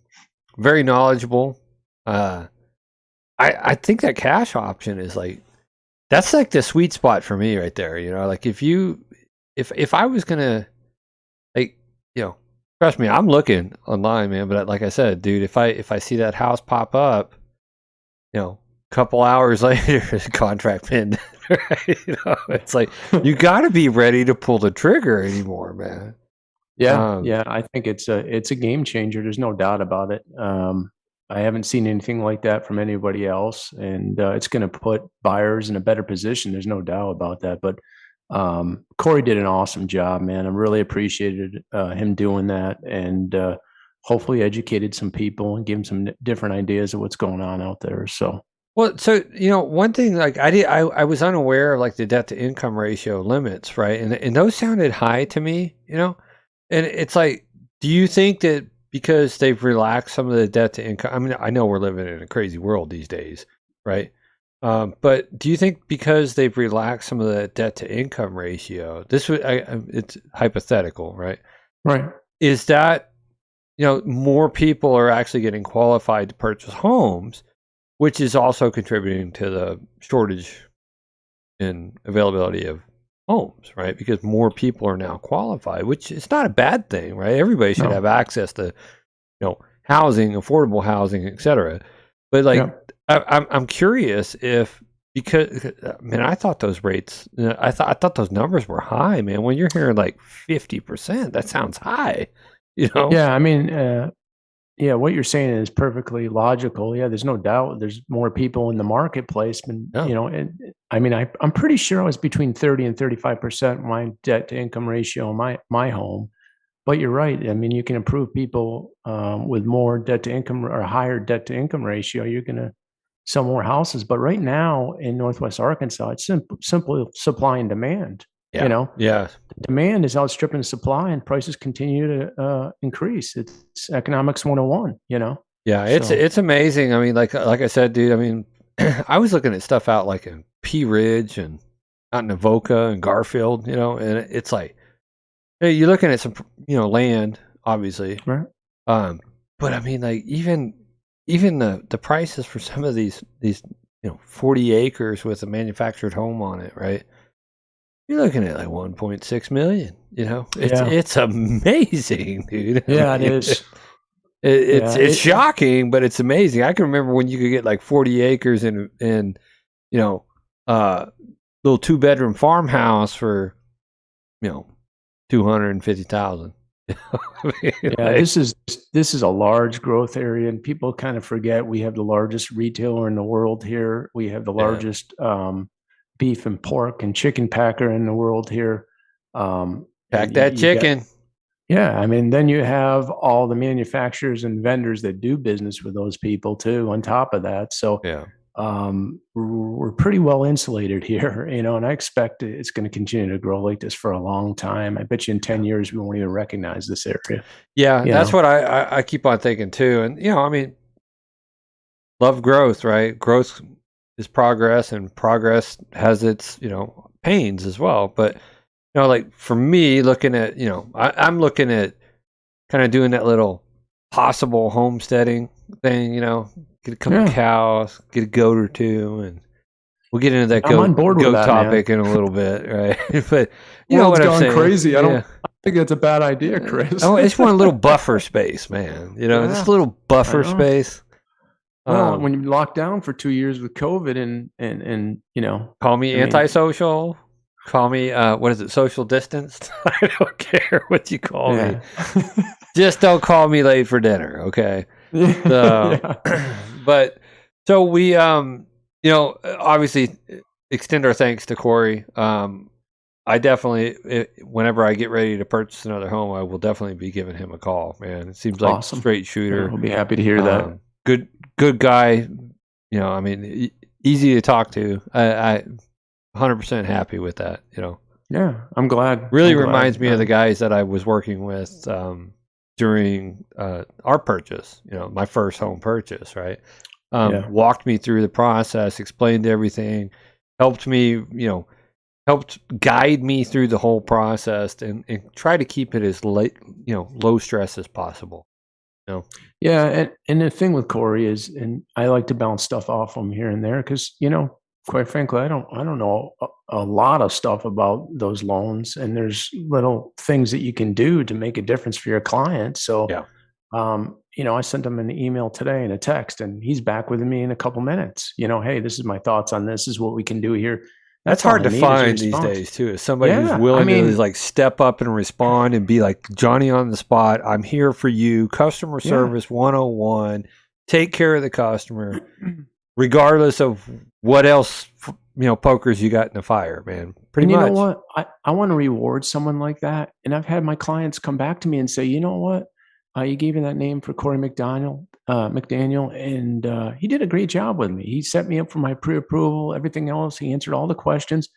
very knowledgeable. I think that cash option is that's like the sweet spot for me right there. You know, like if I was gonna trust me, I'm looking online, man. But like I said, dude, if I see that house pop up, couple hours later, the contract pinned. Right? It's like you got to be ready to pull the trigger anymore, man. Yeah, I think it's a game changer. There's no doubt about it. I haven't seen anything like that from anybody else, and it's going to put buyers in a better position. There's no doubt about that. But Cory did an awesome job, man. I really appreciated him doing that, and hopefully educated some people and gave them some different ideas of what's going on out there. So Well, so one thing like I was unaware of like the debt to income ratio limits, right? And those sounded high to me, and it's like, do you think that because they've relaxed some of the debt to income? I mean, I know we're living in a crazy world these days, right? But do you think because they've relaxed some of the debt to income ratio, it's hypothetical, right? Right. Is that more people are actually getting qualified to purchase homes? Which is also contributing to the shortage in availability of homes, right? Because more people are now qualified, which is not a bad thing, right? Everybody should have access to, housing, affordable housing, etc. But like, I'm curious because man, I thought those rates, I thought those numbers were high, man. When you're hearing like 50%, that sounds high, Yeah, I mean. Yeah, what you're saying is perfectly logical. Yeah, there's no doubt there's more people in the marketplace. And, and I mean, I'm pretty sure I was between 30 and 35% my debt to income ratio in my home. But you're right. I mean, you can improve people with more debt to income or higher debt to income ratio. You're going to sell more houses. But right now in Northwest Arkansas, it's simply supply and demand. Yeah. Yeah. Demand is outstripping supply and prices continue to increase. It's economics 101, Yeah, it's amazing. I mean, like I said, dude, I mean, I was looking at stuff out like in Pea Ridge and out in Avoca and Garfield, and it's like, hey, you're looking at some, land, obviously. Right. But I mean, like even the prices for some of these 40 acres with a manufactured home on it, right? You're looking at like 1.6 million. It's amazing, dude. Yeah, it is. It's shocking, but it's amazing. I can remember when you could get like 40 acres in little 2-bedroom farmhouse for 250,000. This is a large growth area, and people kind of forget we have the largest retailer in the world here. We have the largest beef and pork and chicken packer in the world here. Pack that chicken. I mean, then you have all the manufacturers and vendors that do business with those people too, on top of that. So we're pretty well insulated here, and I expect it's going to continue to grow like this for a long time. I bet you in 10 years, we won't even recognize this area. Yeah, that's what I keep on thinking too. And, I mean, love growth, right? Growth is progress, and progress has its, pains as well. But, like for me, looking at, I'm looking at kind of doing that little possible homesteading thing, get a couple cows, get a goat or two, and we'll get into that goat topic in a little bit, right? But you know what I'm saying? Crazy. I don't think that's a bad idea, Chris. Oh, it's one little buffer space, man. This little buffer space. Well, when you locked down for 2 years with COVID and call me antisocial. Call me what is it? Social distanced. I don't care what you call me. Just don't call me late for dinner, okay? So, but so we obviously extend our thanks to Cory. I definitely, whenever I get ready to purchase another home, I will definitely be giving him a call, man. It seems like awesome. Straight shooter. I'll be happy to hear that. Good guy. I mean, easy to talk to. I 100% happy with that. Yeah, I'm glad. Really reminds me of the guys that I was working with during our purchase. My first home purchase. Right. Walked me through the process, explained everything, helped me. Helped guide me through the whole process, and try to keep it as low stress as possible. Yeah, and the thing with Cory is, and I like to bounce stuff off him here and there because quite frankly, I don't know a lot of stuff about those loans, and there's little things that you can do to make a difference for your client. So, I sent him an email today and a text, and he's back with me in a couple minutes. Hey, this is my thoughts on this. Is what we can do here. That's hard to find these days too. Is somebody who's willing to like step up and respond and be like Johnny on the spot. I'm here for you. Customer service 101. Take care of the customer, regardless of what else pokers you got in the fire, man. Pretty much. You know what? I want to reward someone like that, and I've had my clients come back to me and say, you know what? you gave me that name for Cory McDaniel, and he did a great job with me. He set me up for my pre-approval, everything else. He answered all the questions.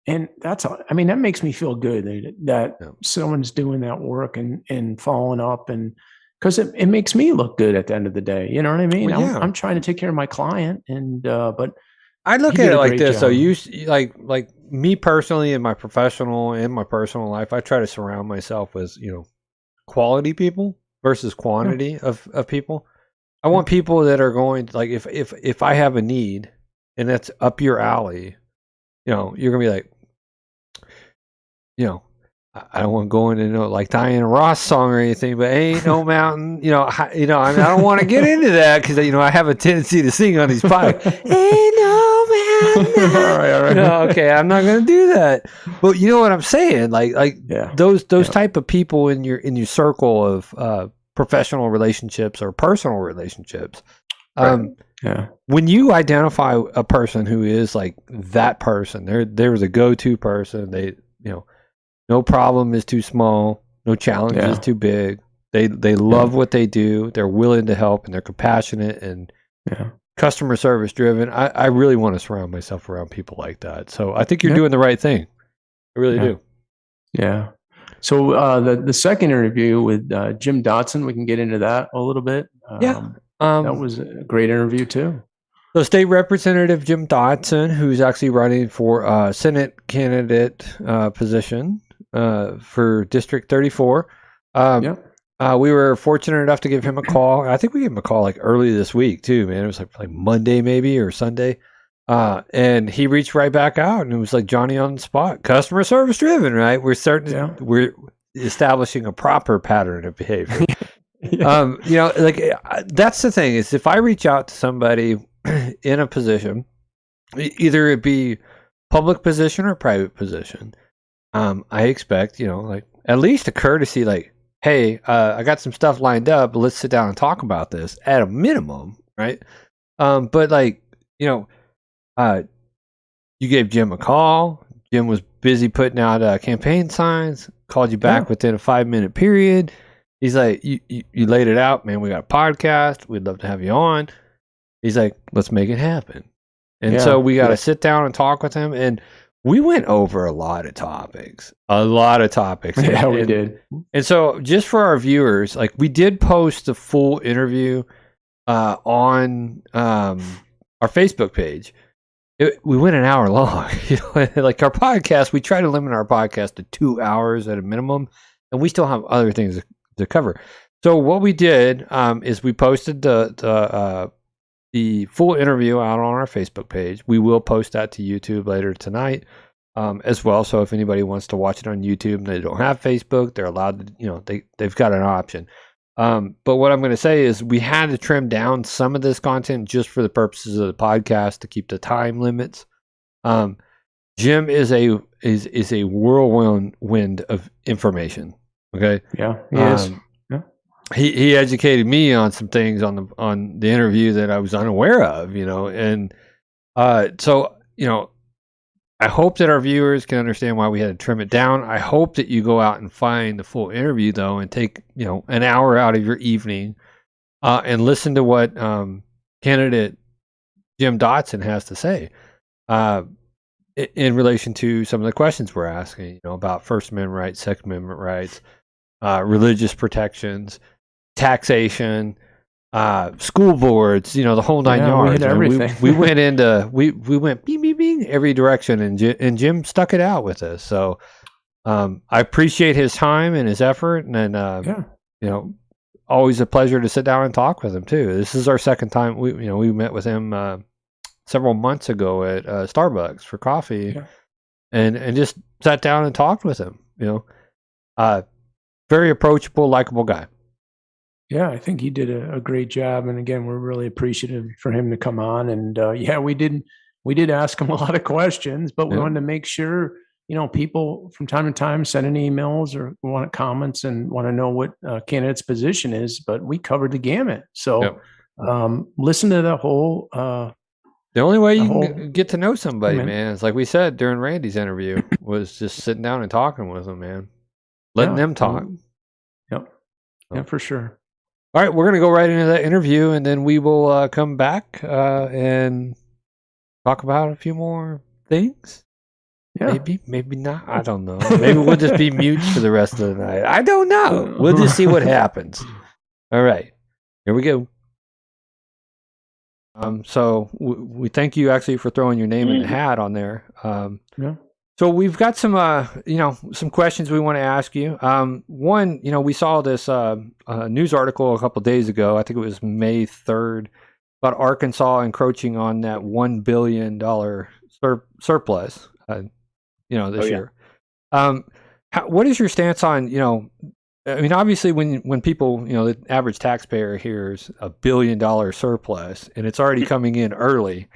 And that's, I mean, that makes me feel good that someone's doing that work and following up, and because it makes me look good at the end of the day. You know what I mean? Well, I'm trying to take care of my client, and but I look at it like this. So you like me personally in my professional and my personal life, I try to surround myself with, quality people versus quantity of people. I want people that are going, like, if I have a need and that's up your alley, you're gonna be like, I don't want to go into like Diana Ross song or anything, but ain't no mountain, I mean, I don't want to get into that because I have a tendency to sing on these podcasts. Ain't no mountain. All right. Okay, I'm not going to do that. But you know what I'm saying? Those type of people in your circle of professional relationships or personal relationships. When you identify a person who is like that person, there's a go-to person. They, no problem is too small. No challenge is too big. They love what they do. They're willing to help, and they're compassionate and customer service driven. I really want to surround myself around people like that. So I think you're doing the right thing. I really do. Yeah. So the second interview with Jim Dotson, we can get into that a little bit. That was a great interview too. So State Representative Jim Dotson, who's actually running for Senate candidate position for District 34. We were fortunate enough to give him a call. I think we gave him a call like early this week too, man. It was like Monday maybe or Sunday. And he reached right back out and it was like Johnny on the spot. Customer service driven, right? We're establishing a proper pattern of behavior. That's the thing is if I reach out to somebody in a position, either it be public position or private position, I expect, at least a courtesy, like, hey, I got some stuff lined up, but let's sit down and talk about this at a minimum, right? But like, you gave Jim a call. Jim was busy putting out campaign signs, called you back within a 5-minute period. He's like, you laid it out, man. We got a podcast. We'd love to have you on. He's like, let's make it happen. And so we got to sit down and talk with him. And we went over a lot of topics. Yeah, we did. And so just for our viewers, like we did post the full interview on our Facebook page. We went an hour long. Like our podcast, we try to limit our podcast to 2 hours at a minimum. And we still have other things to cover. So what we did is we posted the full interview out on our Facebook page. We will post that to YouTube later tonight as well. So if anybody wants to watch it on YouTube and they don't have Facebook, they're allowed to, they've got an option. But what I'm going to say is we had to trim down some of this content just for the purposes of the podcast to keep the time limits. Jim is a whirlwind of information. Okay. Yeah, he is. He educated me on some things on the interview that I was unaware of, and so I hope that our viewers can understand why we had to trim it down. I hope that you go out and find the full interview though, and take an hour out of your evening and listen to what candidate Jim Dotson has to say in relation to some of the questions we're asking, about First Amendment rights, Second Amendment rights, religious protections, taxation, school boards, the whole 9 yards. We hit everything. We went into we went bing bing bing every direction, and Jim stuck it out with us. So I appreciate his time and his effort, and always a pleasure to sit down and talk with him too. This is our second time. We met with him several months ago at Starbucks for coffee, and just sat down and talked with him. Very approachable, likable guy. Yeah, I think he did a great job. And again, we're really appreciative for him to come on. And we did ask him a lot of questions, but we wanted to make sure, people from time to time send in emails or want comments and want to know what candidate's position is, but we covered the gamut. So listen to the whole. The only way you can get to know somebody, man, is like we said during Randy's interview, was just sitting down and talking with them, man. Letting them talk. Yep. Yeah, for sure. All right, we're going to go right into that interview, and then we will come back and talk about a few more things. Yeah. Maybe not. I don't know. Maybe we'll just be mutes for the rest of the night. I don't know. We'll just see what happens. All right, here we go. So we thank you actually for throwing your name in the hat on there. Yeah. So we've got some, some questions we want to ask you. One, we saw this news article a couple of days ago. I think it was May 3rd about Arkansas encroaching on that $1 billion surplus, this year. What is your stance on, obviously when people, the average taxpayer hears $1 billion surplus and it's already coming in early,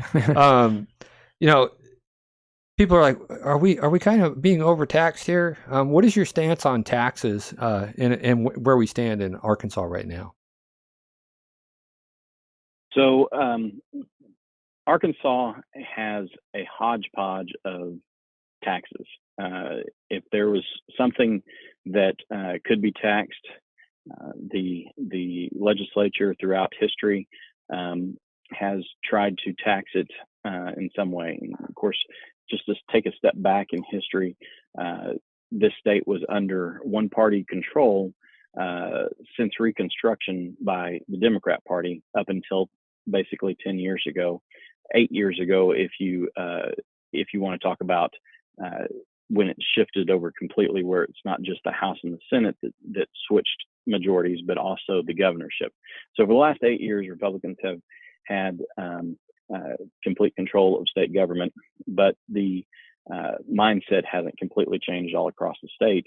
people are like, are we kind of being overtaxed here? What is your stance on taxes and where we stand in Arkansas right now? So Arkansas has a hodgepodge of taxes. If there was something that could be taxed, the legislature throughout history has tried to tax it in some way. And of course, just to take a step back in history, this state was under one-party control since Reconstruction by the Democrat Party up until basically 10 years ago, 8 years ago, if you want to talk about when it shifted over completely, where it's not just the House and the Senate that switched majorities, but also the governorship. So for the last 8 years, Republicans have had complete control of state government, but the mindset hasn't completely changed all across the state,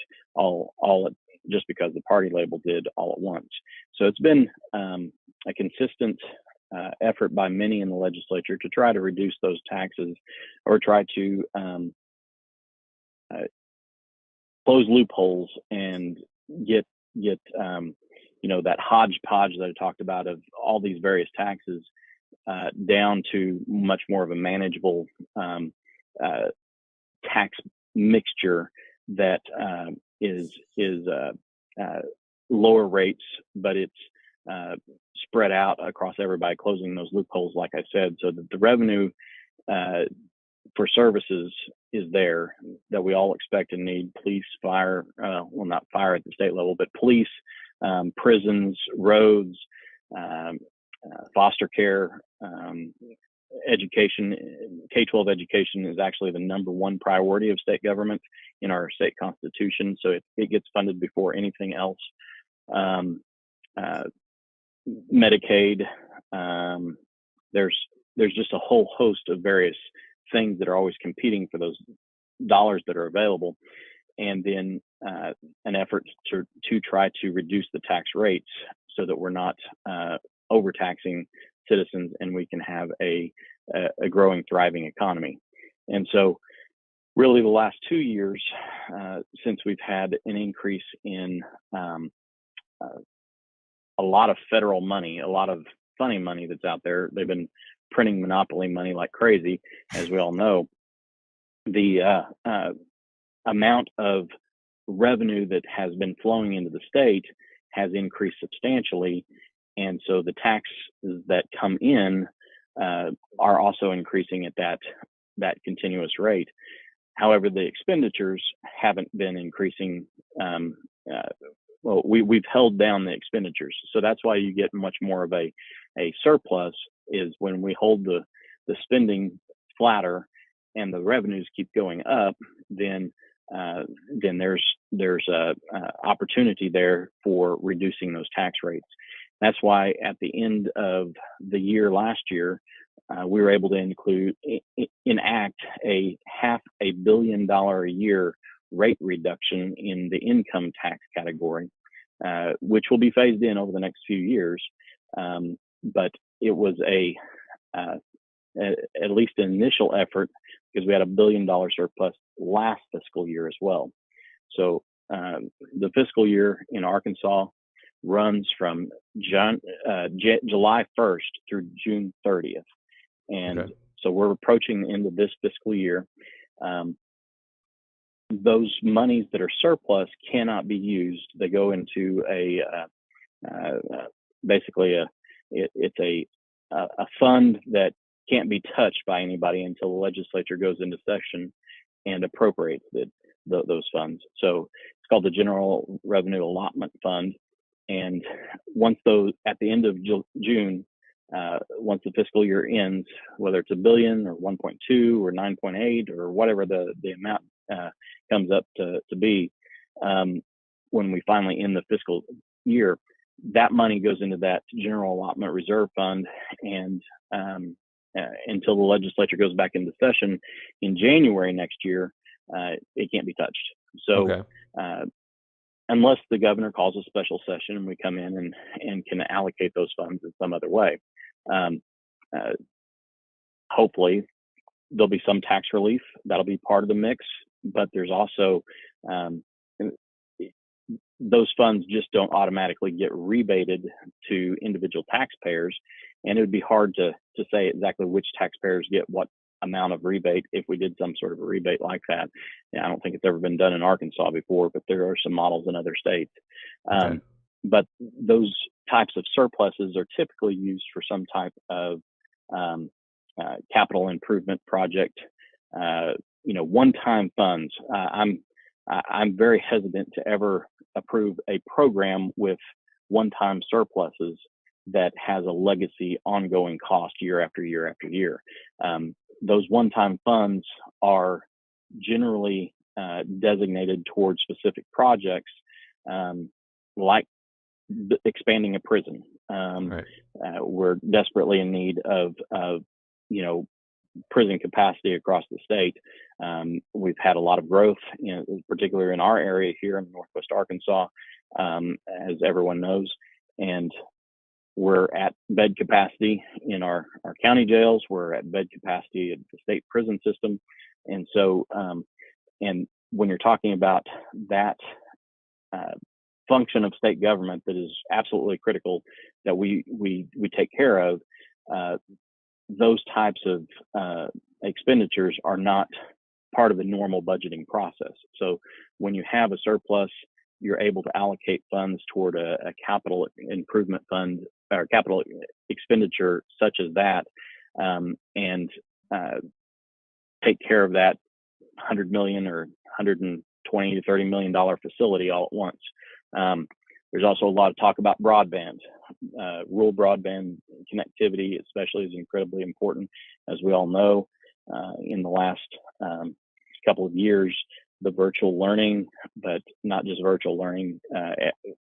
just because the party label did all at once. So it's been a consistent effort by many in the legislature to try to reduce those taxes or try to close loopholes and get that hodgepodge that I talked about of all these various taxes down to much more of a manageable tax mixture that is lower rates, but it's spread out across everybody, closing those loopholes, like I said, so that the revenue for services is there that we all expect and need. Police, fire, well, not fire at the state level, but police, prisons, roads, foster care, education. K-12 education is actually the number one priority of state government in our state constitution, so it gets funded before anything else. Medicaid, there's just a whole host of various things that are always competing for those dollars that are available, and then an effort to try to reduce the tax rates so that we're not overtaxing citizens and we can have a growing, thriving economy. And so really the last 2 years, since we've had an increase in a lot of federal money, a lot of funny money that's out there, they've been printing monopoly money like crazy, as we all know. The amount of revenue that has been flowing into the state has increased substantially, and so the taxes that come in are also increasing at that continuous rate. However, the expenditures haven't been increasing. We've held down the expenditures, so that's why you get much more of a surplus, is when we hold the spending flatter and the revenues keep going up, then there's a opportunity there for reducing those tax rates. That's why at the end of the year last year, we were able to enact a $500 million a year rate reduction in the income tax category, which will be phased in over the next few years. But it was at least an initial effort, because we had $1 billion surplus last fiscal year as well. So the fiscal year in Arkansas runs from July 1st through June 30th. And okay. So we're approaching the end of this fiscal year. Those monies that are surplus cannot be used. They go into basically it's a fund that can't be touched by anybody until the legislature goes into session and appropriates those funds. So it's called the General Revenue Allotment Fund. And once at the end of June, once the fiscal year ends, whether it's $1 billion or 1.2 or 9.8 or whatever the amount comes up to be, when we finally end the fiscal year, that money goes into that General Allotment Reserve Fund, and until the legislature goes back into session in January next year, it can't be touched. So unless the governor calls a special session and we come in and can allocate those funds in some other way, hopefully there'll be some tax relief that'll be part of the mix. But there's also those funds just don't automatically get rebated to individual taxpayers, and it would be hard to say exactly which taxpayers get what amount of rebate if we did some sort of a rebate like that. I don't think it's ever been done in Arkansas before, but there are some models in other states. But those types of surpluses are typically used for some type of capital improvement project, one-time funds. I'm very hesitant to ever approve a program with one-time surpluses that has a legacy ongoing cost year after year after year. Those one-time funds are generally designated towards specific projects, like expanding a prison. We're desperately in need of prison capacity across the state. We've had a lot of growth, particularly in our area here in Northwest Arkansas, as everyone knows, and we're at bed capacity in our county jails. We're at bed capacity at the state prison system. And so, and when you're talking about that function of state government that is absolutely critical that we take care of, those types of expenditures are not part of the normal budgeting process. So when you have a surplus, you're able to allocate funds toward a capital improvement fund or capital expenditure such as that, and take care of that $100 million or $120 to $30 million facility all at once. There's also a lot of talk about broadband. Rural broadband connectivity, especially, is incredibly important, as we all know. In the last couple of years, the virtual learning, but not just virtual learning,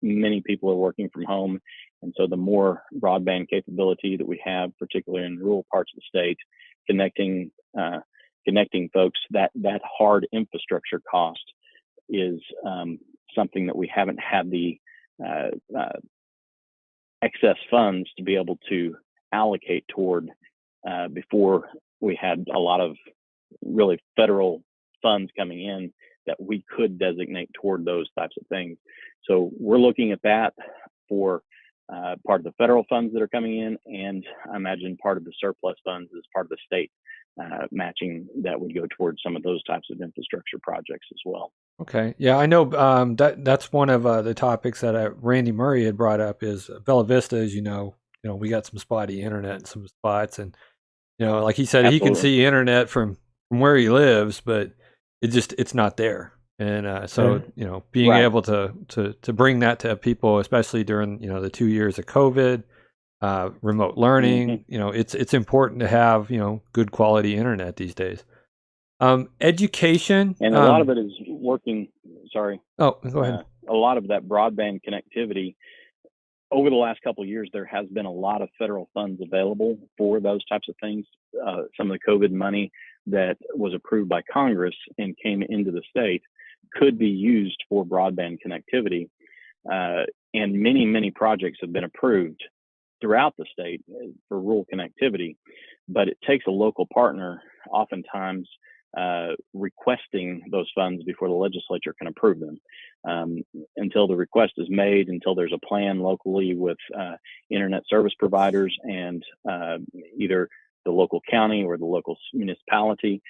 many people are working from home. And so the more broadband capability that we have, particularly in rural parts of the state, connecting folks, that hard infrastructure cost is something that we haven't had the excess funds to be able to allocate toward before we had a lot of really federal funds coming in that we could designate toward those types of things. So we're looking at that for part of the federal funds that are coming in, and I imagine part of the surplus funds is part of the state matching that would go towards some of those types of infrastructure projects as well. Okay. Yeah, I know that's one of the topics that Randy Murray had brought up is Bella Vista. As you know, we got some spotty internet in some spots, and like he said, Absolutely. he can see internet from where he lives, but it's not there. And so being Right. able to bring that to people, especially during the 2 years of COVID, remote learning, it's important to have good quality internet these days. Education, and a lot of it is working. Sorry. Oh, go ahead. A lot of that broadband connectivity over the last couple of years, there has been a lot of federal funds available for those types of things. Some of the COVID money that was approved by Congress and came into the state could be used for broadband connectivity. And many, many projects have been approved throughout the state for rural connectivity, but it takes a local partner oftentimes requesting those funds before the legislature can approve them. Until the request is made, until there's a plan locally with internet service providers and either the local county or the local municipality,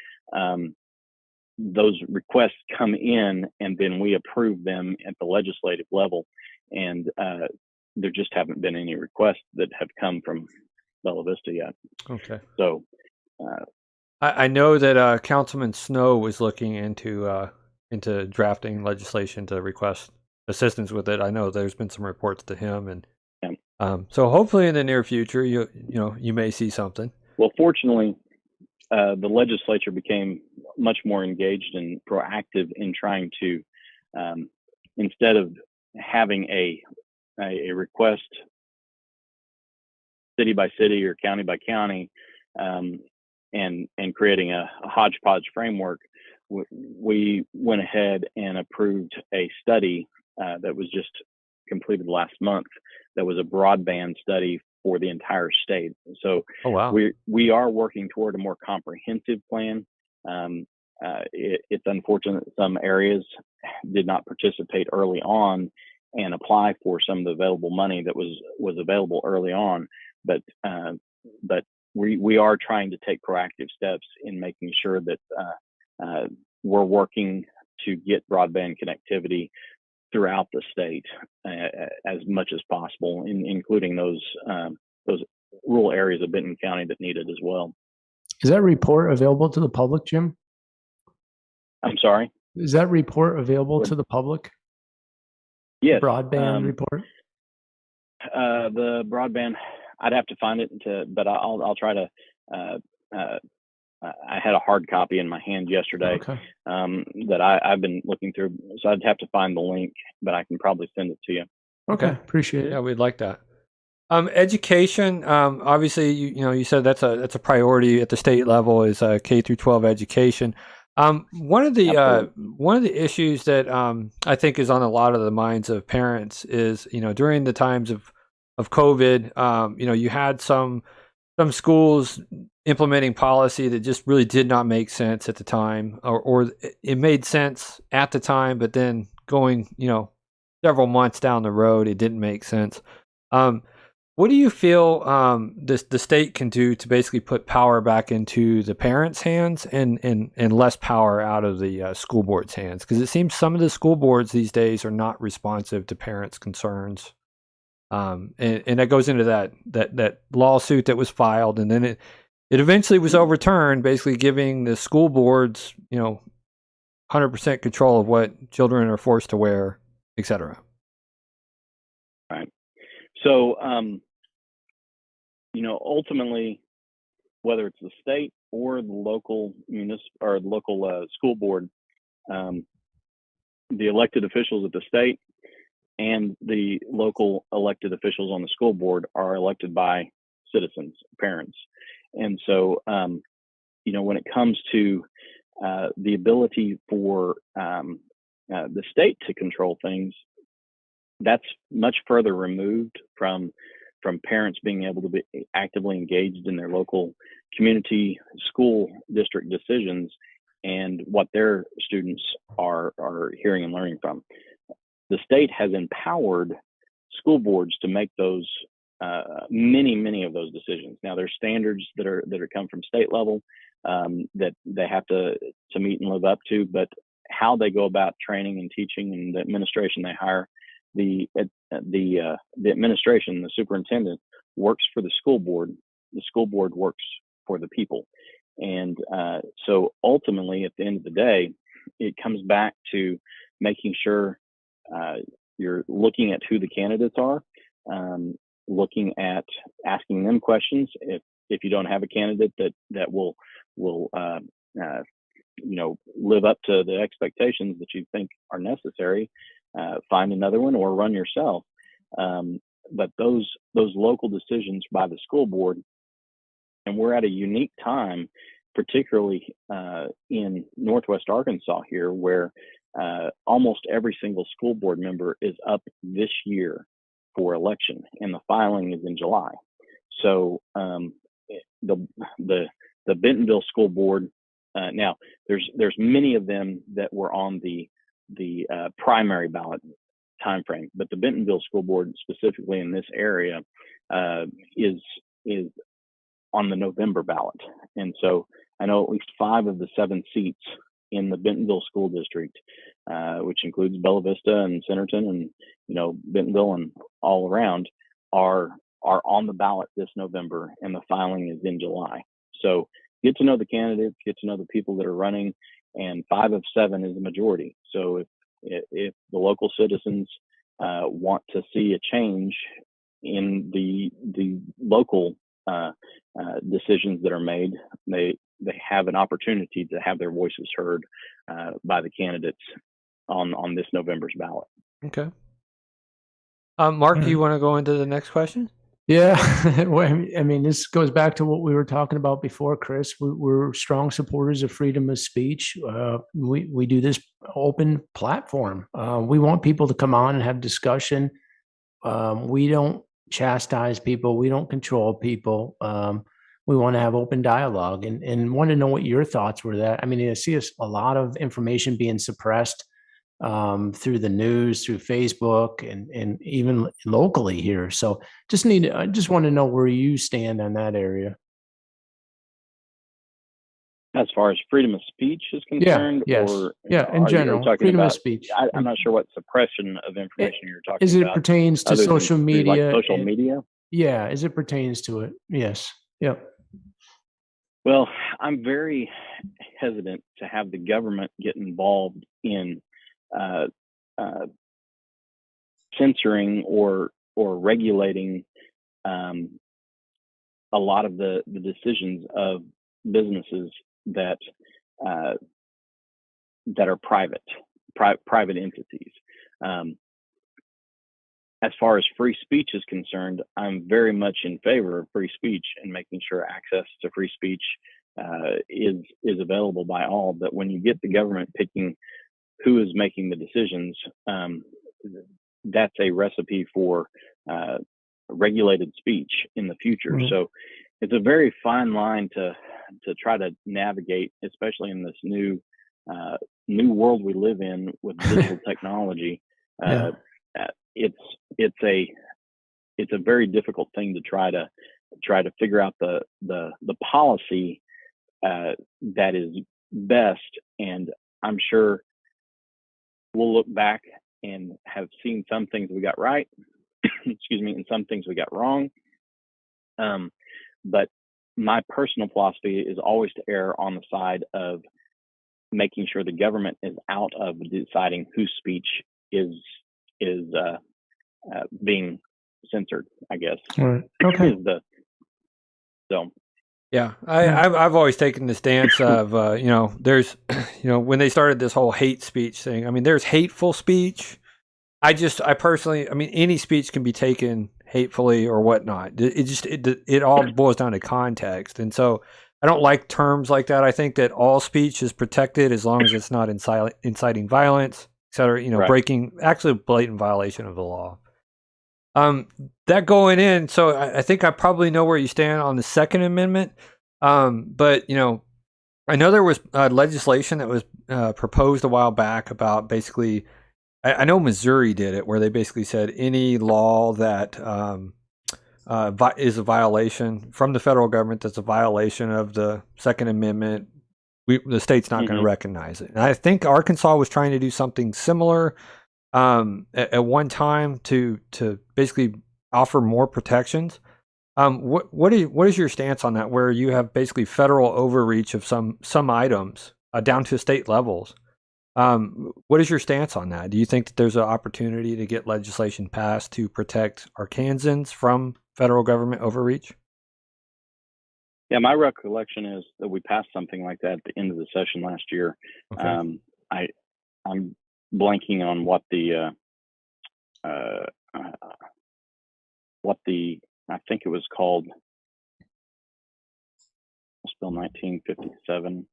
those requests come in and then we approve them at the legislative level. And there just haven't been any requests that have come from Bella Vista yet. Okay. So I know that Councilman Snow was looking into drafting legislation to request assistance with it. I know there's been some reports to him, and so hopefully in the near future, you may see something. Well, fortunately, the legislature became much more engaged and proactive in trying to, instead of having a request city by city or county by county, and creating a hodgepodge framework, we went ahead and approved a study that was just completed last month. That was a broadband study for the entire state. So oh, wow. we are working toward a more comprehensive plan. It's unfortunate that some areas did not participate early on and apply for some of the available money that was available early on, but we are trying to take proactive steps in making sure that we're working to get broadband connectivity throughout the state as much as possible, including those rural areas of Benton County that need it as well. Is that report available to the public, Jim? I'm sorry? Is that report available to the public? Yes. Broadband report? The broadband, I'd have to find it, but I'll try to. I had a hard copy in my hand yesterday that I've been looking through, so I'd have to find the link, but I can probably send it to you. Okay, appreciate it. Yeah, we'd like that. Education, obviously, you said that's a priority at the state level is K through 12 education. One of the issues that I think is on a lot of the minds of parents is, during the times of COVID, you had some schools implementing policy that just really did not make sense at the time, or it made sense at the time, but then going, several months down the road, it didn't make sense. What do you feel the state can do to basically put power back into the parents' hands and less power out of the school board's hands? Because it seems some of the school boards these days are not responsive to parents' concerns. And that goes into that lawsuit that was filed, and then it eventually was overturned, basically giving the school boards 100% control of what children are forced to wear, etc. Right. So, ultimately, whether it's the state or the local school board, the elected officials at the state and the local elected officials on the school board are elected by citizens, parents. And so, when it comes to the ability for the state to control things, that's much further removed from parents being able to be actively engaged in their local community school district decisions and what their students are hearing and learning from. The state has empowered school boards to make those many of those decisions. Now, there's standards that are come from state level that they have to meet and live up to, but how they go about training and teaching and the administration they hire, the administration, the superintendent works for the school board. The school board works for the people. And so ultimately, at the end of the day, it comes back to making sure you're looking at who the candidates are, looking at asking them questions. If you don't have a candidate that will live up to the expectations that you think are necessary, find another one or run yourself. But those local decisions by the school board, and we're at a unique time, particularly in Northwest Arkansas here, where almost every single school board member is up this year for election, and the filing is in July. So the Bentonville School Board, now there's many of them that were on the primary ballot timeframe, but the Bentonville School Board, specifically in this area, is on the November ballot. And so I know at least 5 of the 7 seats in the Bentonville School District, which includes Bella Vista and Centerton and, Bentonville and all around, are on the ballot this November, and the filing is in July. So get to know the candidates, get to know the people that are running, and 5 of 7 is a majority. So if the local citizens want to see a change in the local decisions that are made, they have an opportunity to have their voices heard by the candidates on this November's ballot. Okay. Mark, do you want to go into the next question? Yeah. Well, I mean, this goes back to what we were talking about before, Chris. We're strong supporters of freedom of speech. We do this open platform. We want people to come on and have discussion. We don't chastise people. We don't control people. We want to have open dialogue, and want to know what your thoughts were. That, I mean, I see a lot of information being suppressed through the news, through Facebook, and even locally here. So I just want to know where you stand on that area. As far as freedom of speech is concerned, yes. or in general, freedom of speech. I'm not sure what suppression of information you're talking as about. As it pertains to social media. Like social media? Yeah, as it pertains to it. Yes. Yep. Well, I'm very hesitant to have the government get involved in censoring or regulating a lot of the decisions of businesses that are private entities. As far as free speech is concerned, I'm very much in favor of free speech and making sure access to free speech is available by all. But when you get the government picking who is making the decisions, that's a recipe for regulated speech in the future. Mm-hmm. So it's a very fine line to try to navigate, especially in this new world we live in with digital technology. Yeah. It's a very difficult thing to try to figure out the policy that is best, and I'm sure we'll look back and have seen some things we got right, excuse me, and some things we got wrong. But my personal philosophy is always to err on the side of making sure the government is out of deciding whose speech is being censored, I guess. Right. Okay. Yeah, I've always taken the stance of there's when they started this whole hate speech thing. I mean, there's hateful speech. I personally, I mean, any speech can be taken hatefully or whatnot. It all boils down to context, and so I don't like terms like that. I think that all speech is protected as long as it's not inciting violence, et cetera. Right. Breaking actually blatant violation of the law. That going in, so I think I probably know where you stand on the Second Amendment. But I know there was legislation that was proposed a while back about basically. I know Missouri did it, where they basically said any law that is a violation from the federal government that's a violation of the Second Amendment, the state's not going to recognize it. And I think Arkansas was trying to do something similar at one time to basically offer more protections. What is your stance on that, where you have basically federal overreach of some items down to state levels? What is your stance on that? Do you think that there's an opportunity to get legislation passed to protect Arkansans from federal government overreach? Yeah, my recollection is that we passed something like that at the end of the session last year. Okay. I'm blanking on what the I think it was called Bill 1957.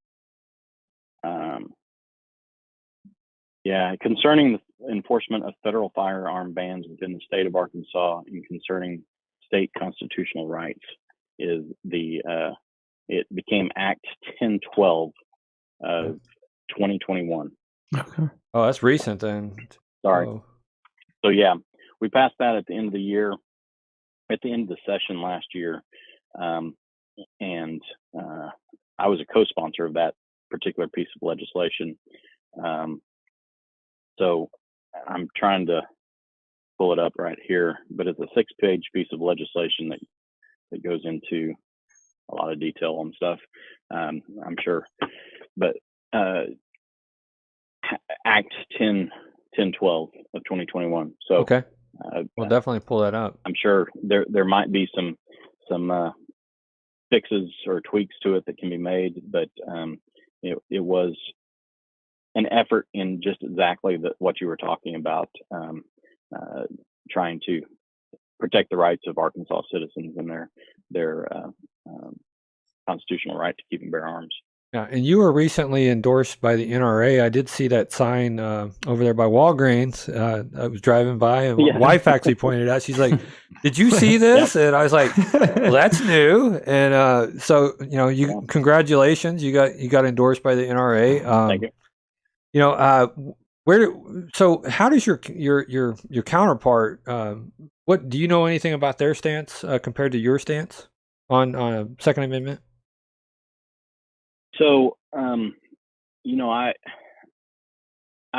Yeah, concerning the enforcement of federal firearm bans within the state of Arkansas and concerning state constitutional rights is it became Act 1012 of 2021. Okay. Oh, that's recent then. Sorry. Oh. So yeah, we passed that at the end of the year, at the end of the session last year, and I was a co-sponsor of that particular piece of legislation. So I'm trying to pull it up right here, but it's a 6-page piece of legislation that goes into a lot of detail on stuff, I'm sure. But Act 1012 of 2021. So okay, we'll definitely pull that up. I'm sure there might be some fixes or tweaks to it that can be made, but it was an effort in just exactly what you were talking about, trying to protect the rights of Arkansas citizens and their constitutional right to keep and bear arms. Yeah, and you were recently endorsed by the NRA. I did see that sign over there by Walgreens. I was driving by, and my wife actually pointed out. She's like, "Did you see this?" And I was like, "Well, that's new." And so, congratulations, you got endorsed by the NRA. Thank you. So how does your counterpart? What do you know anything about their stance compared to your stance on Second Amendment? So, I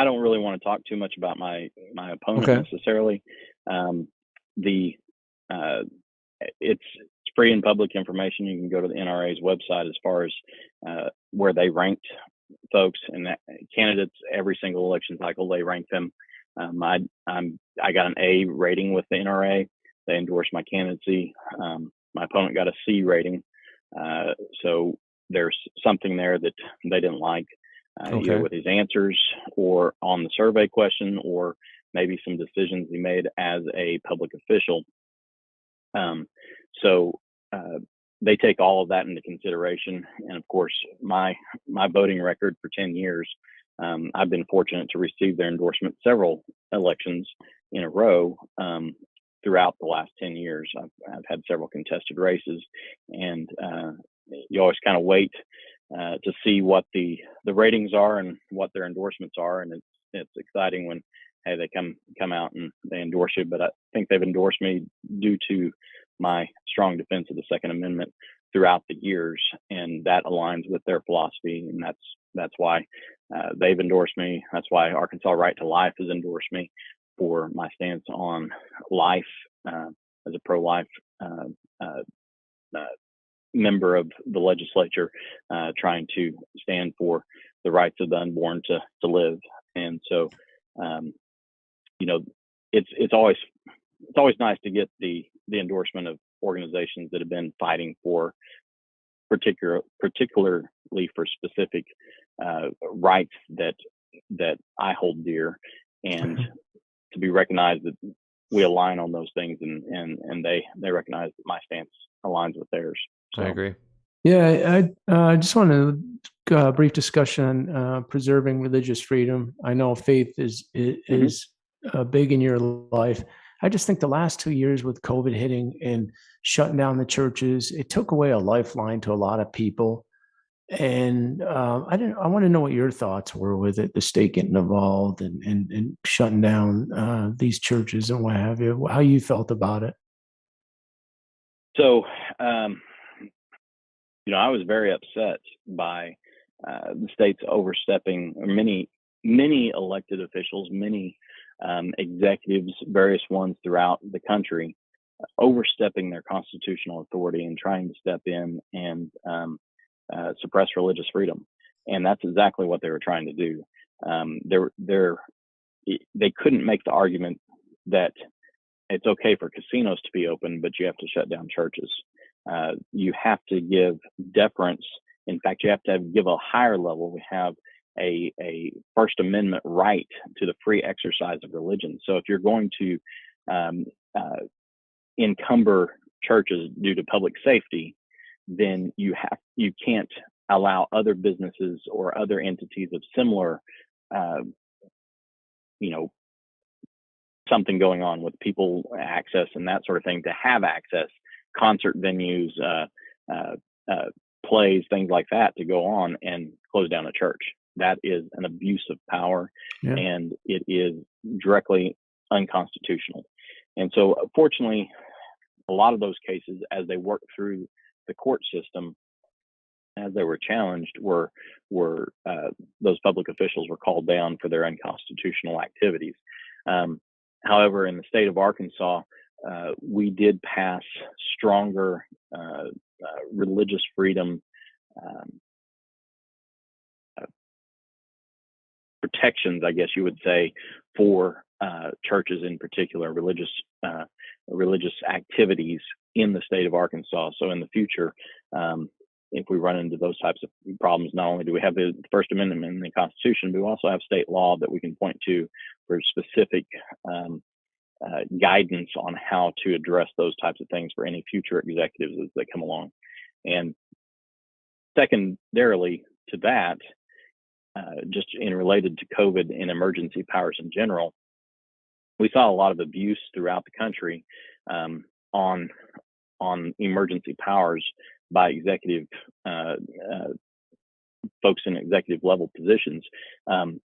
don't really want to talk too much about my opponent necessarily. It's free and public information. You can go to the NRA's website as far as where they ranked folks and candidates every single election cycle. They rank them. I got an A rating with the NRA. They endorsed my candidacy. My opponent got a C rating. So there's something there that they didn't like, either with his answers or on the survey question, or maybe some decisions he made as a public official. So they take all of that into consideration. And of course, my voting record for 10 years, I've been fortunate to receive their endorsement several elections in a row. Throughout the last 10 years, I've had several contested races, and you always kind of wait to see what the ratings are and what their endorsements are, and it's exciting when they come out and they endorse you. But I think they've endorsed me due to my strong defense of the Second Amendment throughout the years, and that aligns with their philosophy, and that's why they've endorsed me. That's why Arkansas Right to Life has endorsed me for my stance on life as a pro-life member of the legislature, trying to stand for the rights of the unborn to live. And so, it's always nice to get the endorsement of organizations that have been fighting for particularly for specific rights that I hold dear, and to be recognized that we align on those things, and they recognize that my stance aligns with theirs. So. I agree. Yeah, I just want to a brief discussion on preserving religious freedom. I know faith is big in your life. I just think the last 2 years with COVID hitting and shutting down the churches, it took away a lifeline to a lot of people. And I want to know what your thoughts were with it, the state getting involved and shutting down these churches and what have you, how you felt about it. So, I was very upset by the state's overstepping, or many elected officials, many executives, various ones throughout the country, overstepping their constitutional authority and trying to step in and suppress religious freedom. And that's exactly what they were trying to do. They couldn't make the argument that it's okay for casinos to be open, but you have to shut down churches. You have to give deference. In fact, you have to give a higher level. We have a First Amendment right to the free exercise of religion. So if you're going to encumber churches due to public safety, then you can't allow other businesses or other entities of similar, something going on with people access and that sort of thing, to have access, concert venues, plays, things like that, to go on and close down a church. That is an abuse of power, and it is directly unconstitutional. And so, fortunately, a lot of those cases, as they work through the court system, as they were challenged, were those public officials were called down for their unconstitutional activities. However, in the state of Arkansas, we did pass stronger religious freedom protections, I guess you would say, for churches in particular, religious activities in the state of Arkansas. So in the future, if we run into those types of problems, not only do we have the First Amendment in the Constitution, but we also have state law that we can point to for specific guidance on how to address those types of things for any future executives as they come along. And secondarily to that, just in related to COVID and emergency powers in general, we saw a lot of abuse throughout the country on emergency powers by executive folks in executive level positions.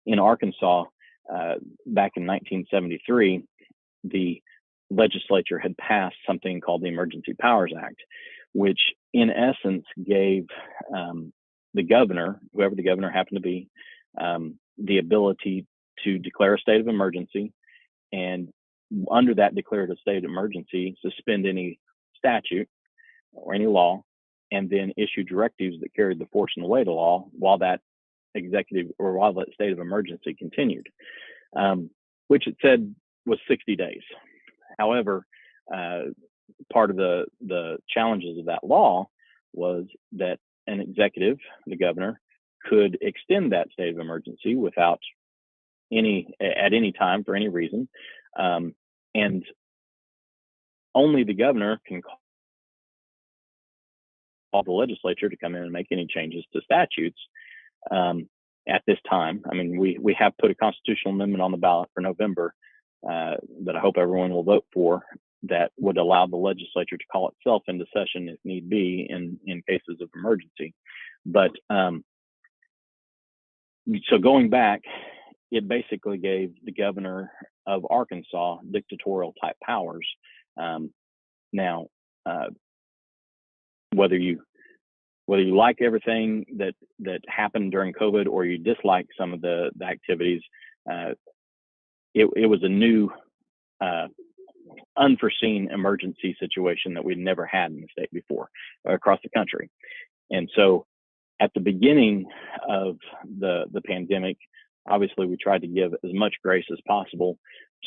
In Arkansas, back in 1973, the legislature had passed something called the Emergency Powers Act, which in essence gave the governor, whoever the governor happened to be, the ability to declare a state of emergency, and under that declared a state of emergency, suspend any statute or any law, and then issue directives that carried the force and the weight of law while that while that state of emergency continued, which it said was 60 days. However, part of the challenges of that law was that an executive, the governor, could extend that state of emergency without at any time for any reason, and only the governor can call the legislature to come in and make any changes to statutes at this time. I mean, we have put a constitutional amendment on the ballot for November that I hope everyone will vote for, that would allow the legislature to call itself into session if need be in cases of emergency. But so going back, it basically gave the governor of Arkansas dictatorial type powers. Now, whether you like everything that happened during COVID or you dislike some of the activities, it was a new unforeseen emergency situation that we'd never had in the state before across the country. And so at the beginning of the pandemic, obviously we tried to give as much grace as possible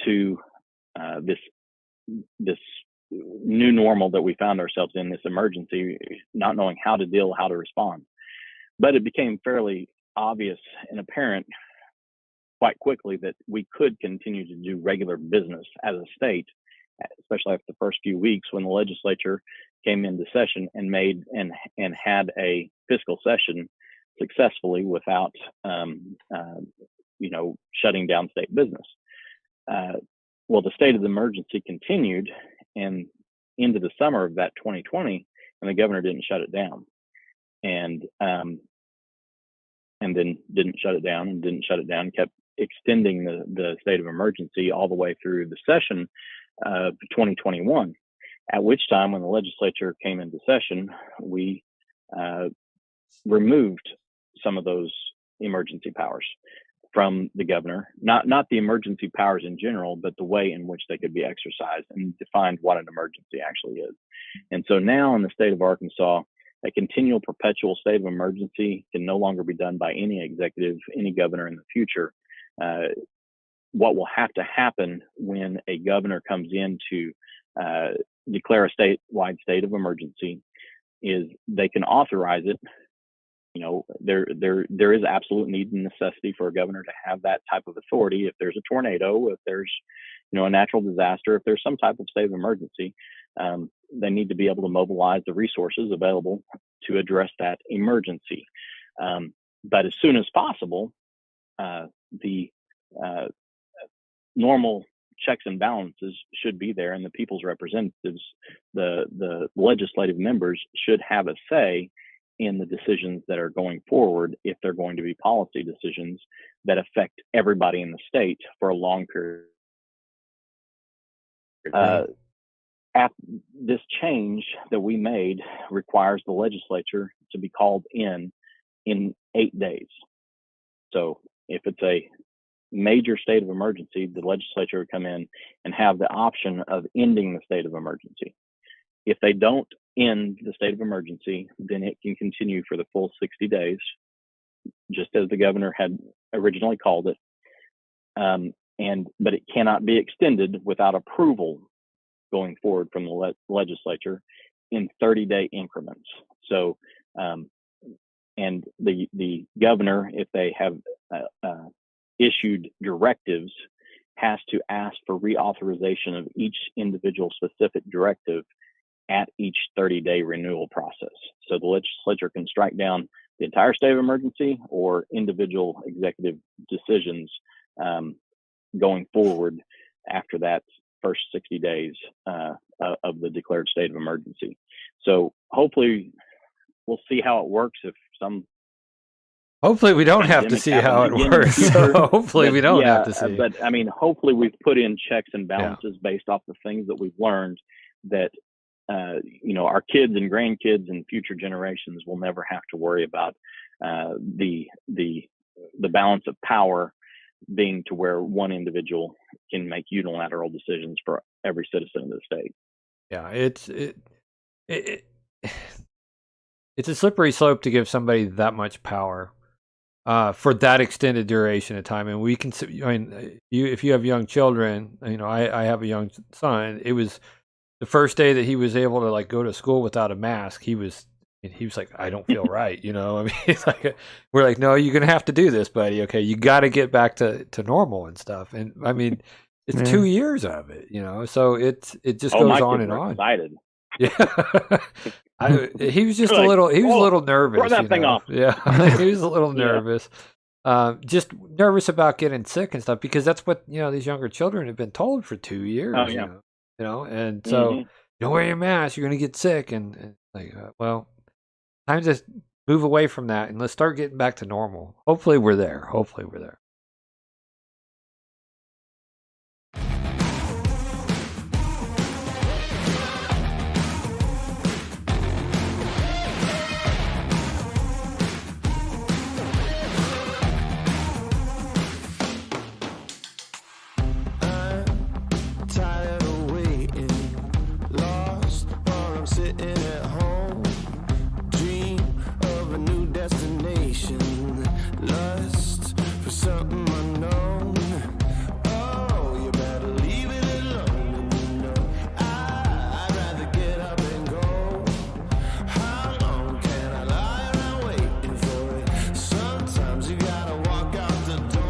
to this new normal that we found ourselves in, this emergency, not knowing how to deal, how to respond. But it became fairly obvious and apparent quite quickly that we could continue to do regular business as a state, especially after the first few weeks when the legislature came into session and made and had a fiscal session successfully without shutting down state business. Well, the state of emergency continued and into the summer of that 2020, and the governor didn't shut it down, and then didn't shut it down and didn't shut it down, kept extending the state of emergency all the way through the session of 2021, at which time when the legislature came into session, we removed some of those emergency powers from the governor, not the emergency powers in general, but the way in which they could be exercised, and defined what an emergency actually is. And so now in the state of Arkansas, a continual perpetual state of emergency can no longer be done by any executive, any governor in the future. What will have to happen when a governor comes in to declare a statewide state of emergency is they can authorize it. You know, there is absolute need and necessity for a governor to have that type of authority. If there's a tornado, if there's, a natural disaster, if there's some type of state of emergency, they need to be able to mobilize the resources available to address that emergency. But as soon as possible, the normal checks and balances should be there, and the people's representatives, the legislative members, should have a say in the decisions that are going forward, if they're going to be policy decisions that affect everybody in the state for a long period. this change that we made requires the legislature to be called in 8 days. So if it's a major state of emergency, the legislature would come in and have the option of ending the state of emergency. If they don't end the state of emergency, then it can continue for the full 60 days, just as the governor had originally called it. But it cannot be extended without approval going forward from the legislature in 30-day increments. So, and the governor, if they have issued directives, has to ask for reauthorization of each individual specific directive at each 30-day renewal process. So the legislature can strike down the entire state of emergency or individual executive decisions going forward after that first 60 days of the declared state of emergency. So hopefully we'll see how it works. Hopefully we don't have to see how it works. So hopefully we don't have to see. But I mean, hopefully we've put in checks and balances based off the things that we've learned that, our kids and grandkids and future generations will never have to worry about the balance of power being to where one individual can make unilateral decisions for every citizen of the state. Yeah, it's a slippery slope to give somebody that much power for that extended duration of time. And we can, if you have young children, I have a young son. It was the first day that he was able to go to school without a mask. He was like, I don't feel right. It's like, we're like, no, you're going to have to do this, buddy. Okay. You got to get back to normal and stuff. And it's 2 years of it, so it just goes on and on. Excited. Yeah. He was just a little nervous. Throw that thing off. Yeah. He was a little nervous. Just nervous about getting sick and stuff, because that's what, these younger children have been told for 2 years, and so don't wear your mask, you're going to get sick. And well, time to move away from that and let's start getting back to normal. Hopefully we're there. Tired of waiting, lost while I'm sitting at home. Dream of a new destination, lust for something unknown. Oh, you better leave it alone. I'd rather get up and go. How long can I lie around waiting for it? Sometimes you gotta walk out the door.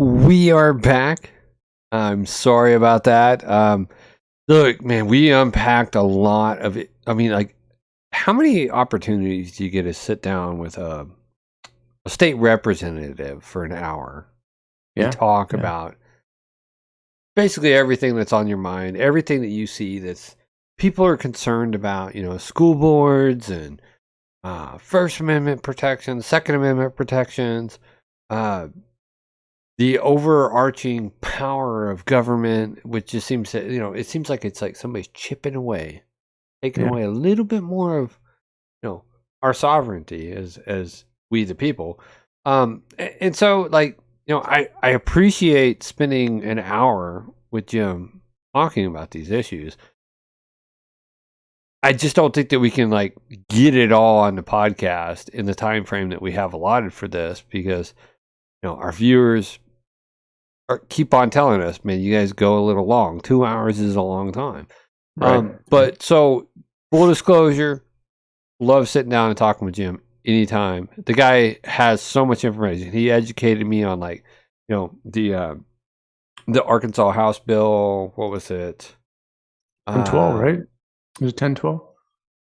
we are back. I'm sorry about that. Look, man, we unpacked a lot of it. I mean, like, how many opportunities do you get to sit down with a state representative for an hour and talk about basically everything that's on your mind, everything that you see that's people are concerned about, school boards and First Amendment protections, Second Amendment protections, the overarching power of government, which just seems to, it seems like it's like somebody's chipping away, taking away a little bit more of, our sovereignty as we the people. And so, like, I appreciate spending an hour with Jim talking about these issues. I just don't think that we can like get it all on the podcast in the time frame that we have allotted for this, because our viewers keep on telling us, man, you guys go a little long. 2 hours is a long time. Right. But so full disclosure, love sitting down and talking with Jim anytime. The guy has so much information. He educated me on like, the Arkansas House bill. What was it? 1012, right? Was it 1012?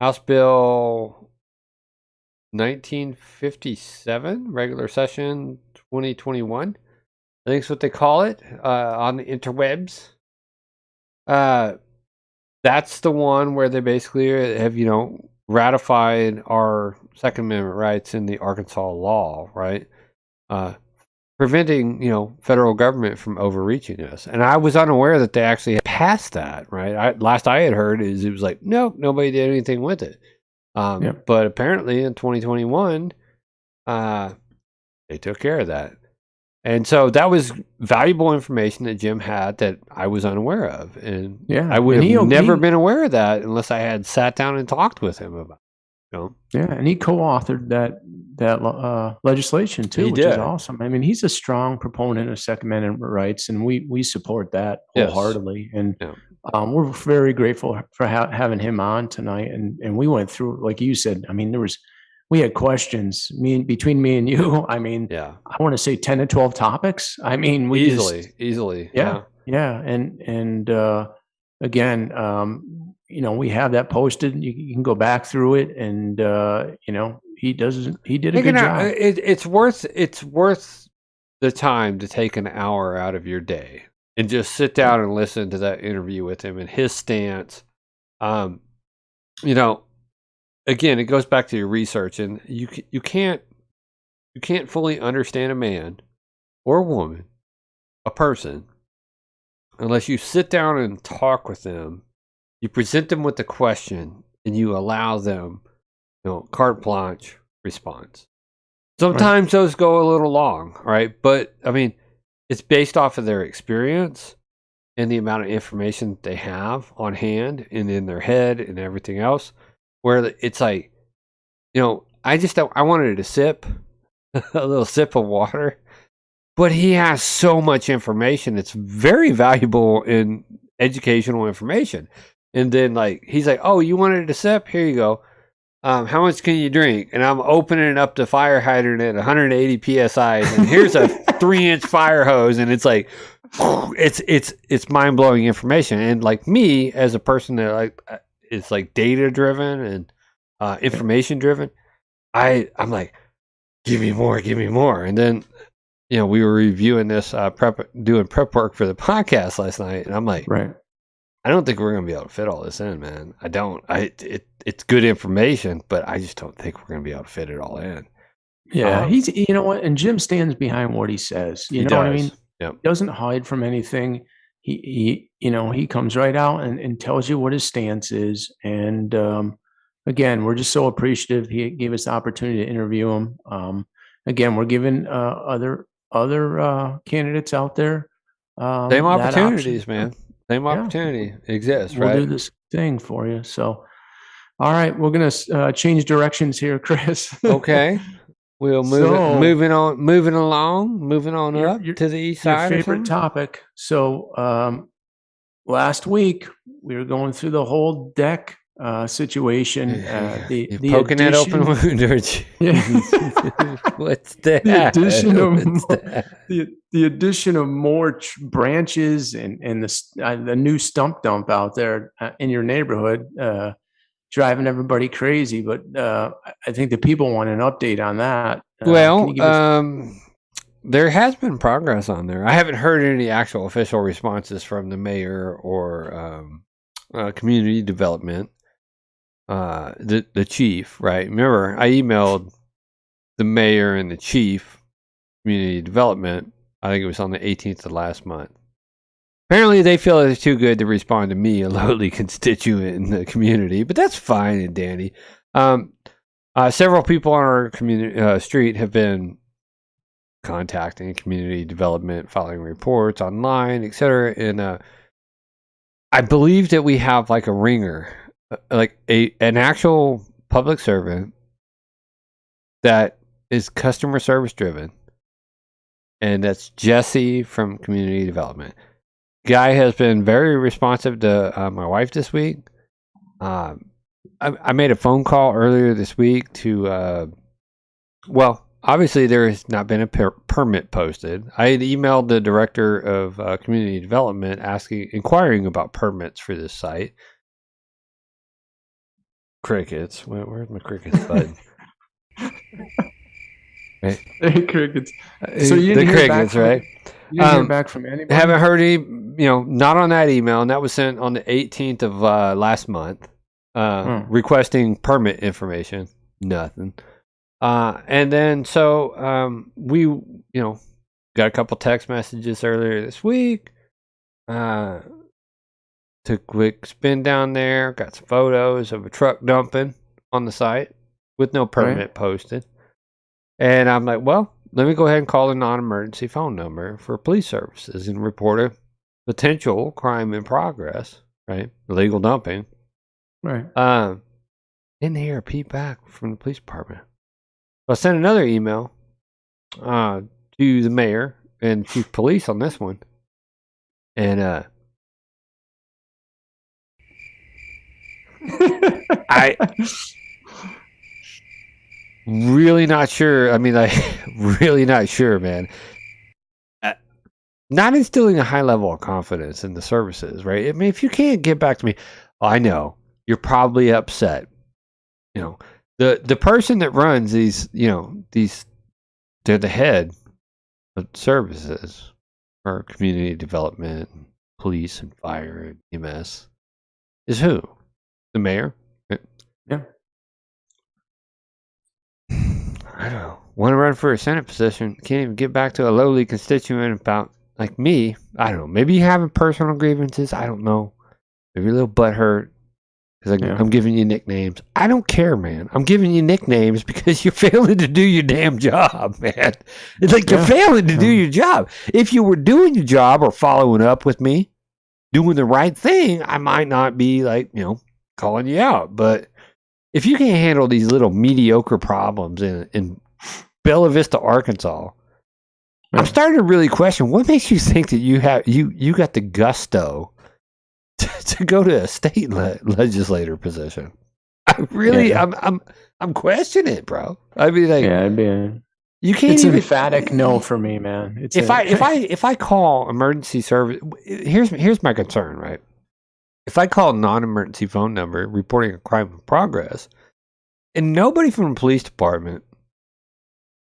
House Bill 1957, regular session 2021. I think that's what they call it on the interwebs. That's the one where they basically have, ratified our Second Amendment rights in the Arkansas law, right? Preventing, federal government from overreaching us. And I was unaware that they actually passed that, right? Last I had heard is it was like, nope, nobody did anything with it. But apparently in 2021, they took care of that. And so that was valuable information that Jim had that I was unaware of. And I would have never been aware of that unless I had sat down and talked with him about it. Yeah, and he co-authored that legislation too, which is awesome. I mean, he's a strong proponent of Second Amendment rights, and we support that wholeheartly. And we're very grateful for having him on tonight. And we went through, like you said, I mean, we had questions between me and you. I mean, I want to say 10 to 12 topics. I mean, we easily. Yeah. And again, we have that posted. You can go back through it, and he did a good job. It's worth the time to take an hour out of your day and just sit down and listen to that interview with him and his stance. Again, it goes back to your research, and you can't fully understand a man or a woman, a person, unless you sit down and talk with them. You present them with the question, and you allow them, carte blanche response. Sometimes those go a little long, right? But I mean, it's based off of their experience and the amount of information they have on hand and in their head and everything else. Where it's like, I wanted to sip a little sip of water, but he has so much information. It's very valuable in educational information. And then he's like, oh, you wanted to sip? Here you go. How much can you drink? And I'm opening up the fire hydrant at 180 PSI, and here's a 3-inch fire hose. And it's like, it's mind blowing information. And like me as a person that it's like data driven and information driven, I'm like, give me more. And then, we were reviewing this doing prep work for the podcast last night, and I'm like, I don't think we're going to be able to fit all this in, man. I don't. It's good information, but I just don't think we're going to be able to fit it all in. Yeah, he's, what, and Jim stands behind what he says. You know what I mean? Yep. He doesn't hide from anything. He comes right out and tells you what his stance is. And again, we're just so appreciative. He gave us the opportunity to interview him. Again, we're giving other candidates out there same opportunities, man. Same opportunity exists, right? We'll do this thing for you. So, all right, we're gonna change directions here, Chris. Okay, we'll moving on up to the east side. Your favorite topic. So, last week we were going through the whole deck situation. You're poking that open wound, aren't you? What's that? The addition of more branches and the new stump dump out there in your neighborhood, driving everybody crazy. But I think the people want an update on that. There has been progress on there. I haven't heard any actual official responses from the mayor or community development. The chief, right? Remember, I emailed the mayor and the chief community development. I think it was on the 18th of last month. Apparently, they feel it's too good to respond to me, a lowly constituent in the community, but that's fine and dandy. Several people on our community street have been contacting community development, filing reports online, etc. And I believe that we have like a ringer, like an actual public servant that is customer service driven, and that's Jesse from community development. Guy has been very responsive to my wife this week. I made a phone call earlier this week to obviously there has not been a permit posted. I had emailed the director of community development inquiring about permits for this site. Crickets. Where's my crickets button? Right. Hey, crickets. So you the crickets, right? You didn't hear back from anybody? Haven't heard any, not on that email, and that was sent on the 18th of last month, requesting permit information. Nothing. And then we, got a couple text messages earlier this week. Took a quick spin down there, got some photos of a truck dumping on the site with no permit posted. And I'm like, well, let me go ahead and call a non-emergency phone number for police services and report a potential crime in progress, right? Illegal dumping. Right. Didn't hear a peep back from the police department. I sent another email to the mayor and chief of police on this one. And I really not sure. I mean, really not sure, man. Not instilling a high level of confidence in the services, right? I mean, if you can't get back to me, I know you're probably upset. The person that runs these, they're the head of services for community development, police and fire and EMS. Is who? The mayor? Yeah. I don't know. Want to run for a Senate position? Can't even get back to a lowly constituent about like me. I don't know. Maybe you having personal grievances. I don't know. Maybe a little butthurt because I'm giving you nicknames. I don't care, man. I'm giving you nicknames because you're failing to do your damn job, man. It's like you're failing to do your job. If you were doing your job or following up with me, doing the right thing, I might not be like, calling you out. But if you can't handle these little mediocre problems in Bella Vista, Arkansas, I'm starting to really question what makes you think that you got the gusto to go to a state legislator position. I'm questioning it, bro. I mean, you can't. It's an emphatic no for me, man. If I call emergency service, here's my concern, right? If I call a non-emergency phone number reporting a crime in progress, and nobody from the police department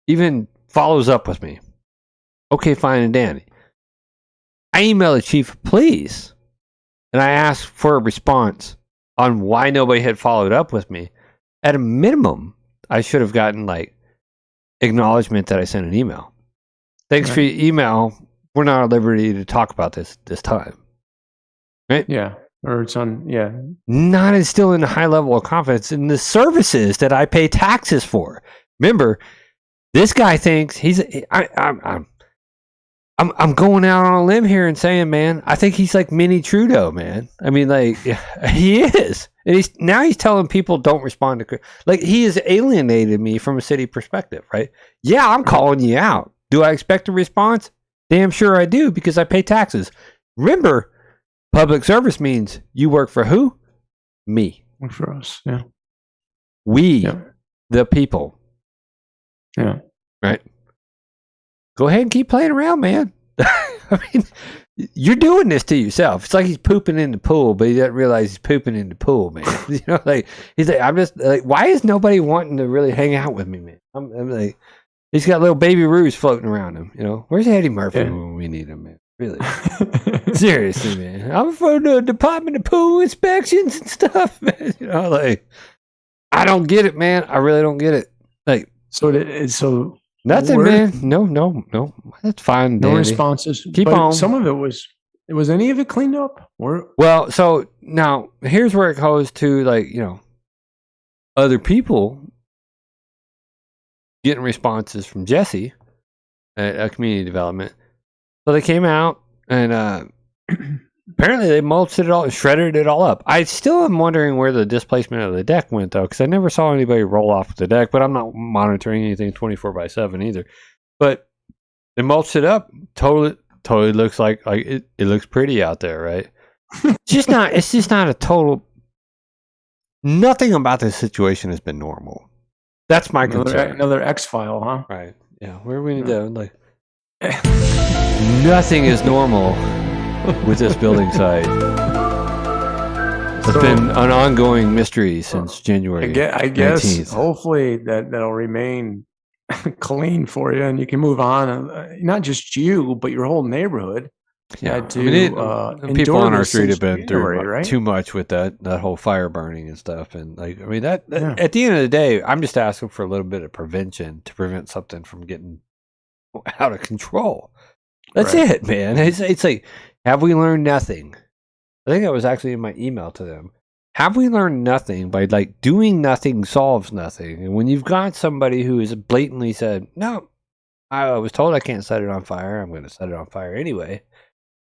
even follows up with me, okay, fine and dandy. I email the chief of police, and I ask for a response on why nobody had followed up with me. At a minimum, I should have gotten acknowledgement that I sent an email. Thanks for your email. We're not at liberty to talk about this time. Right? Yeah. Or it's on, Not instilling a high level of confidence in the services that I pay taxes for. Remember, this guy thinks I'm going out on a limb here and saying, man, I think he's like mini Trudeau, man. I mean, he is. And he's telling people don't respond to, he has alienated me from a city perspective, right? Yeah, I'm calling you out. Do I expect a response? Damn sure I do, because I pay taxes. Remember, public service means you work for who? Me. Work for us. Yeah. We, the people. Yeah. Right. Go ahead and keep playing around, man. I mean, you're doing this to yourself. It's like he's pooping in the pool, but he doesn't realize he's pooping in the pool, man. You know, like he's like, I'm just like, why is nobody wanting to really hang out with me, man? I'm like, he's got little baby Roos floating around him. You know, where's Eddie Murphy when we need him, man? Really, seriously, man. I'm for the Department of Pool inspections and stuff, man. You know, like I don't get it, man. I really don't get it. Like, so nothing, man. No. That's fine. No Danny. responses. Keep on. Some of it was any of it cleaned up? Well, so now here's where it goes to, like, you know, other people getting responses from Jesse at community development. So they came out and apparently they mulched it all, shredded it all up. I still am wondering where the displacement of the deck went, though, because I never saw anybody roll off the deck, but I'm not monitoring anything 24/7 either. But they mulched it up. Totally looks like it looks pretty out there, right? It's just not a total. Nothing about this situation has been normal. That's my concern. Another X-file, huh? Right. Yeah. Where are we going to go? Like, nothing is normal with this building site. It's been an ongoing mystery since January. I guess 19th. Hopefully that'll remain clean for you, and you can move on. Not just you, but your whole neighborhood. Yeah, People on our street have been January, through too much with that whole fire burning and stuff. And like, I mean, at the end of the day, I'm just asking for a little bit of prevention to prevent something from getting out of control. That's it, man. It's like, have we learned nothing? I think that was actually in my email to them. Have we learned nothing by, like, doing nothing solves nothing? And when you've got somebody who has blatantly said, no, I was told I can't set it on fire, I'm going to set it on fire anyway.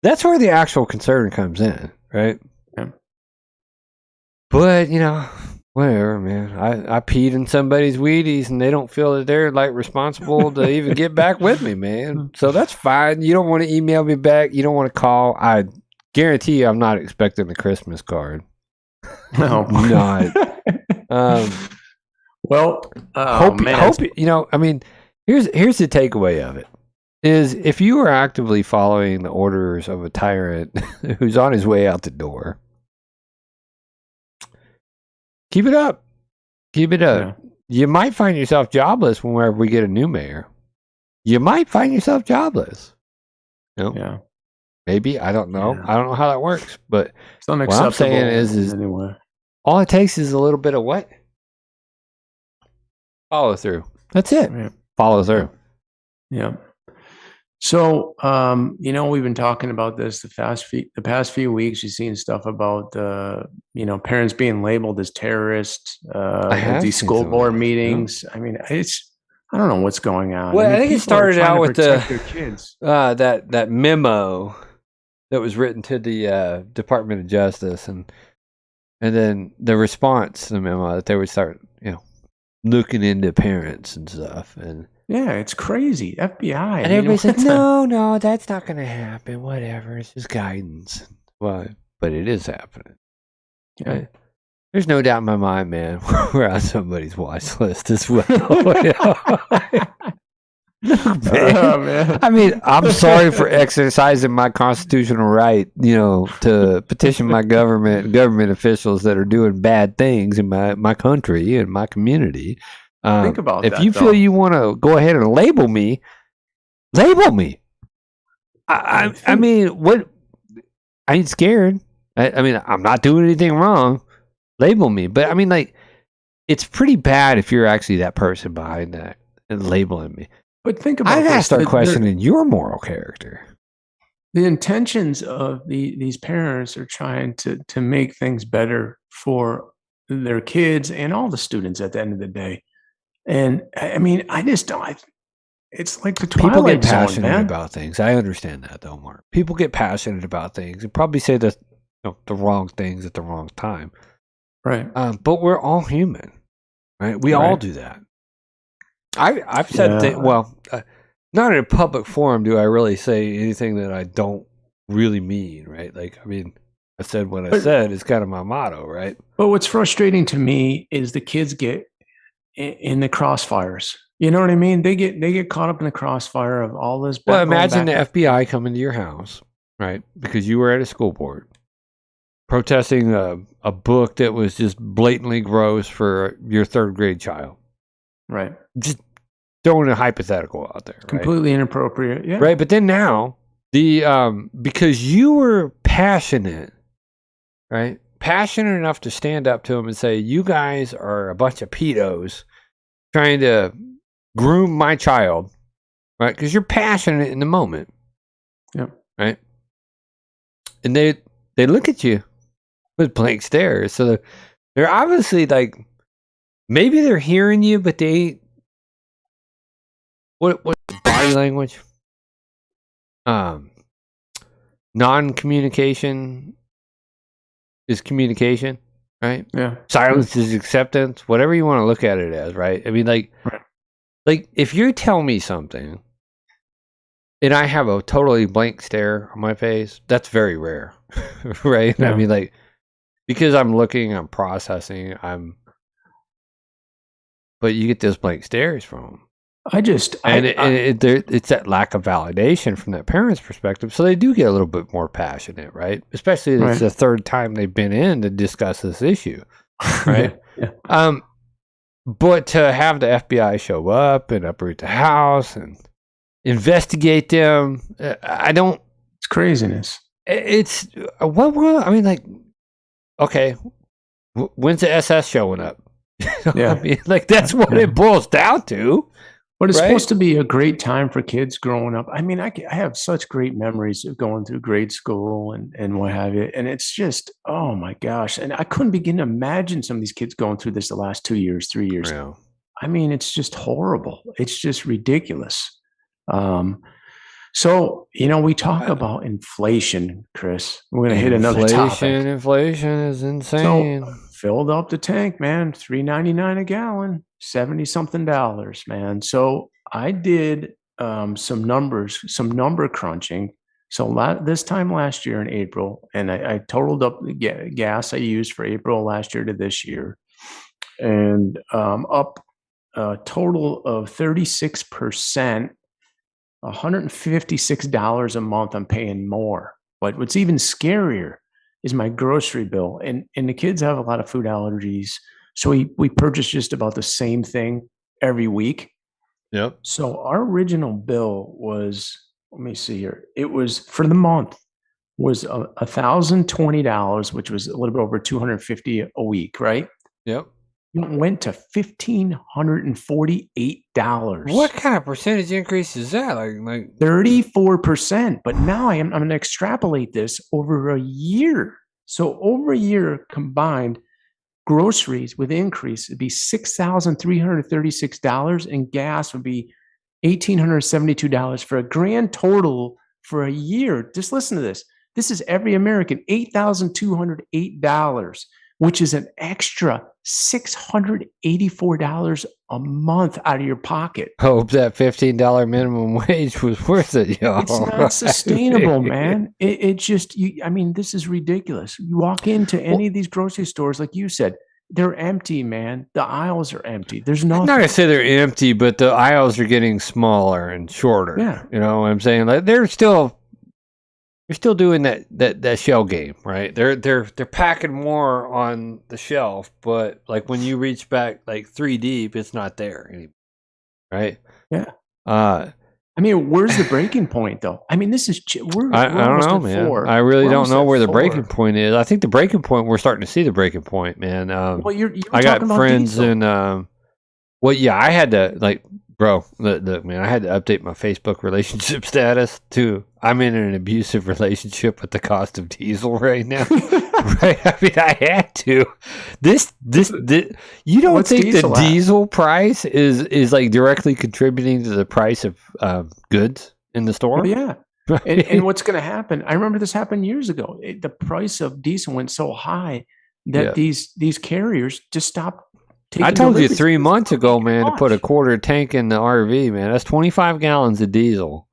That's where the actual concern comes in, right? Yeah. But, you know, whatever, man. I peed in somebody's Wheaties and they don't feel that they're, like, responsible to even get back with me, man. So that's fine. You don't want to email me back. You don't want to call. I guarantee you I'm not expecting a Christmas card. No. Not. Hope you know, I mean, here's the takeaway of it. Is if you are actively following the orders of a tyrant who's on his way out the door, keep it up. Keep it up. Yeah. You might find yourself jobless whenever we get a new mayor. You might find yourself jobless. You know? Yeah. Maybe. I don't know. Yeah. I don't know how that works. But it's unacceptable. What I'm saying is anyway. All it takes is a little bit of what? Follow through. That's it. Yeah. Follow through. Yeah. So, you know, we've been talking about this the past few weeks. You've seen stuff about, you know, parents being labeled as terrorists at these school board meetings. Yeah. I mean, I don't know what's going on. Well, I think it started out with their kids. that memo that was written to the Department of Justice, and then the response to the memo that they would start, you know, looking into parents and stuff. And yeah, it's crazy. FBI. And everybody's like, no, that's not going to happen. Whatever. It's just guidance. Well, but it is happening. Yeah. Right? There's no doubt in my mind, man. We're on somebody's watch list as well. Look, man. I mean, I'm sorry for exercising my constitutional right, you know, to petition my government officials that are doing bad things in my country and my community. Think about if you feel you want to go ahead and label me. I mean, what? I ain't scared. I mean, I'm not doing anything wrong. Label me, but I mean, like, it's pretty bad if you're actually that person behind that and labeling me. But think about I gotta start questioning your moral character. The intentions of these parents are trying to make things better for their kids and all the students at the end of the day. And I mean, I just don't. It's like the Twilight People get Zone, passionate man. about things. I understand that, though, Mark. People get passionate about things and probably say the wrong things at the wrong time. Right. But we're all human, right? We all do that. I've said not in a public forum do I really say anything that I don't really mean, right? Like, I mean, I said what I said is kind of my motto, right? But what's frustrating to me is the kids get in the crossfires. You know what I mean? They get caught up in the crossfire of all this. Well, imagine the FBI coming to your house, right? Because you were at a school board protesting a book that was just blatantly gross for your third grade child. Right. Just throwing a hypothetical out there. Completely inappropriate. Yeah. Right. But then now because you were passionate, right? Passionate enough to stand up to them and say, you guys are a bunch of pedos trying to groom my child, right? Because you're passionate in the moment. Yeah. Right. And they look at you with blank stares. So they're obviously like, maybe they're hearing you, but what body language? Non-communication is communication, right? Yeah. Silence is acceptance, whatever you want to look at it as, right? I mean, like if you tell me something and I have a totally blank stare on my face, that's very rare, right? Yeah. I mean, like, because I'm looking, I'm processing, but you get those blank stares from them. It's that lack of validation from that parent's perspective. So they do get a little bit more passionate, right? Especially if it's the third time they've been in to discuss this issue, right? Yeah. But to have the FBI show up and uproot the house and investigate them, It's craziness. It's I mean, like, okay, when's the SS showing up? Yeah. I mean, like, that's what it boils down to. But it's supposed to be a great time for kids growing up. I mean, I have such great memories of going through grade school and what have you. And it's just, oh my gosh. And I couldn't begin to imagine some of these kids going through this the last 2 years, 3 years. Yeah. I mean, it's just horrible. It's just ridiculous. So, we talk about inflation, Chris. We're going to hit another topic. Inflation is insane. So, filled up the tank, man. $3.99 a gallon, $70-something, man. So I did some number crunching. So this time last year in April, and I totaled up the gas I used for April last year to this year, and up a total of 36%, $156 a month. I'm paying more. But what's even scarier is my grocery bill. And the kids have a lot of food allergies. So we purchase just about the same thing every week. Yep. So our original bill was, let me see here. It was for the month was $1,020, which was a little bit over $250 a week, right? Yep. It went to $1,548. What kind of percentage increase is that? Like 34%. But now I'm going to extrapolate this over a year. So over a year combined, groceries with increase would be $6,336, and gas would be $1,872 for a grand total for a year. Just listen to this. This is every American, $8,208, which is an extra $684 a month out of your pocket. Hope that $15 minimum wage was worth it, y'all. It's not sustainable, man. It just, this is ridiculous. You walk into any of these grocery stores, like you said, they're empty, man. The aisles are empty. There's nothing. I'm not gonna say they're empty, but the aisles are getting smaller and shorter. Yeah. You know what I'm saying? Like they're still doing that shell game, right? They're packing more on the shelf, but like when you reach back like 3 deep, it's not there anymore, right? Yeah. Where's the breaking point, though? This is I don't know, man. 4. I really don't know where the breaking point is. I think the breaking point, we're starting to see the breaking point, man. I got friends in. I had to bro, look, man, I had to update my Facebook relationship status too. I'm in an abusive relationship with the cost of diesel right now. Right? I had to. This you don't think the diesel price is like directly contributing to the price of goods in the store? Oh, yeah. And what's going to happen? I remember this happened years ago. The price of diesel went so high that these carriers just stopped. I told you 3 months ago, man, to put a quarter tank in the RV, man. That's 25 gallons of diesel.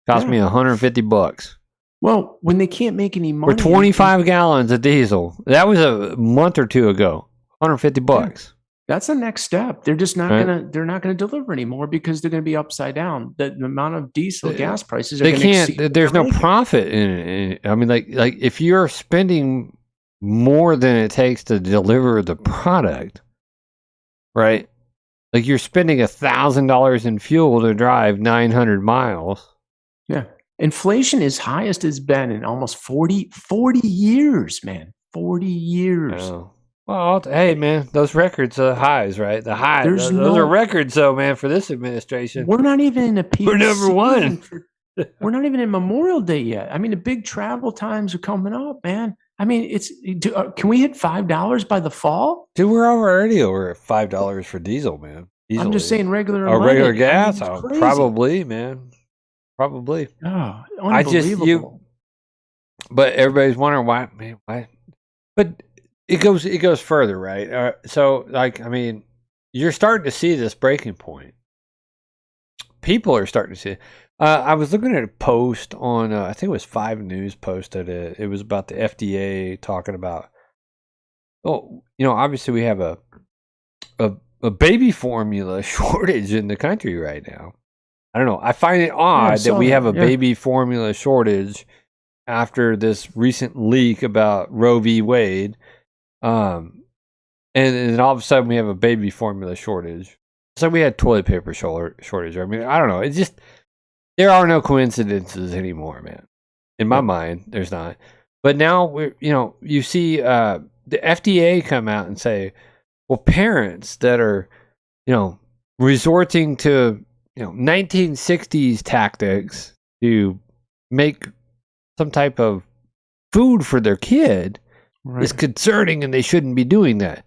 Cost me $150. Well, when they can't make any money. For 25 gallons of diesel. That was a month or two ago. $150. Yeah. That's the next step. They're just not they're not gonna deliver anymore because they're gonna be upside down. The amount of diesel gas prices are they gonna can't there's no profit in it. I mean, like if you're spending more than it takes to deliver the product, right? Like you're spending $1,000 in fuel to drive 900 miles. Yeah. Inflation is highest it's been in almost 40 years, man. 40 years. Oh. Well, hey, man, those records are highs, right? The highs. Those are records, though, man, for this administration. We're not even in a peak. We're number one. We're not even in Memorial Day yet. I mean, the big travel times are coming up, man. I mean, can we hit $5 by the fall? Dude, we're already over $5 for diesel, man. Easily. I'm just saying regular gas. Probably, man. Probably. Oh, unbelievable. But everybody's wondering why. But it goes further, right? So, like, I mean, you're starting to see this breaking point. People are starting to see it. I was looking at a post on, I think it was 5 News posted it. It was about the FDA talking about, obviously we have a baby formula shortage in the country right now. I don't know. I find it odd that we have a baby formula shortage after this recent leak about Roe v. Wade. And all of a sudden we have a baby formula shortage. So we had toilet paper shortage. I mean, I don't know. It's just, there are no coincidences anymore, man. In my mind, there's not. But now you see the FDA come out and say, well, parents that are, resorting to, 1960s tactics to make some type of food for their kid is concerning, and they shouldn't be doing that.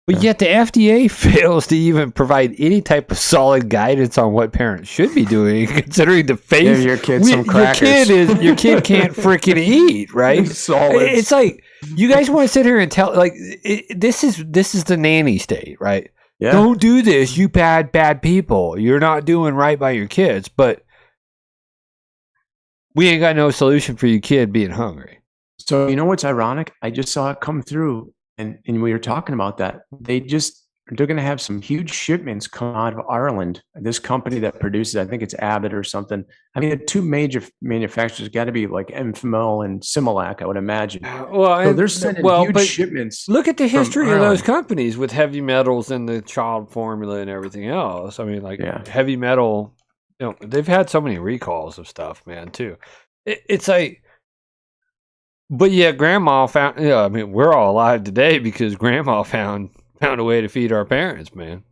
But yet the FDA fails to even provide any type of solid guidance on what parents should be doing, considering the face. Give your kid some crackers. Your kid can't freaking eat, right? Solids. It's like, you guys want to sit here and tell, like, this is the nanny state, right? Yeah. Don't do this, you bad people. You're not doing right by your kids, but we ain't got no solution for your kid being hungry. So you know what's ironic? I just saw it come through, and we were talking about that. They're going to have some huge shipments come out of Ireland. This company that produces, I think it's Abbott or something. I mean, the two major manufacturers got to be like Enfamil and Similac, I would imagine. Well, so they're sending huge shipments. Look at the history of those companies with heavy metals and the child formula and everything else. I mean, like heavy metal, they've had so many recalls of stuff, man, too. It's like, but yeah, Grandma found. I mean, we're all alive today because Grandma found a way to feed our parents, man.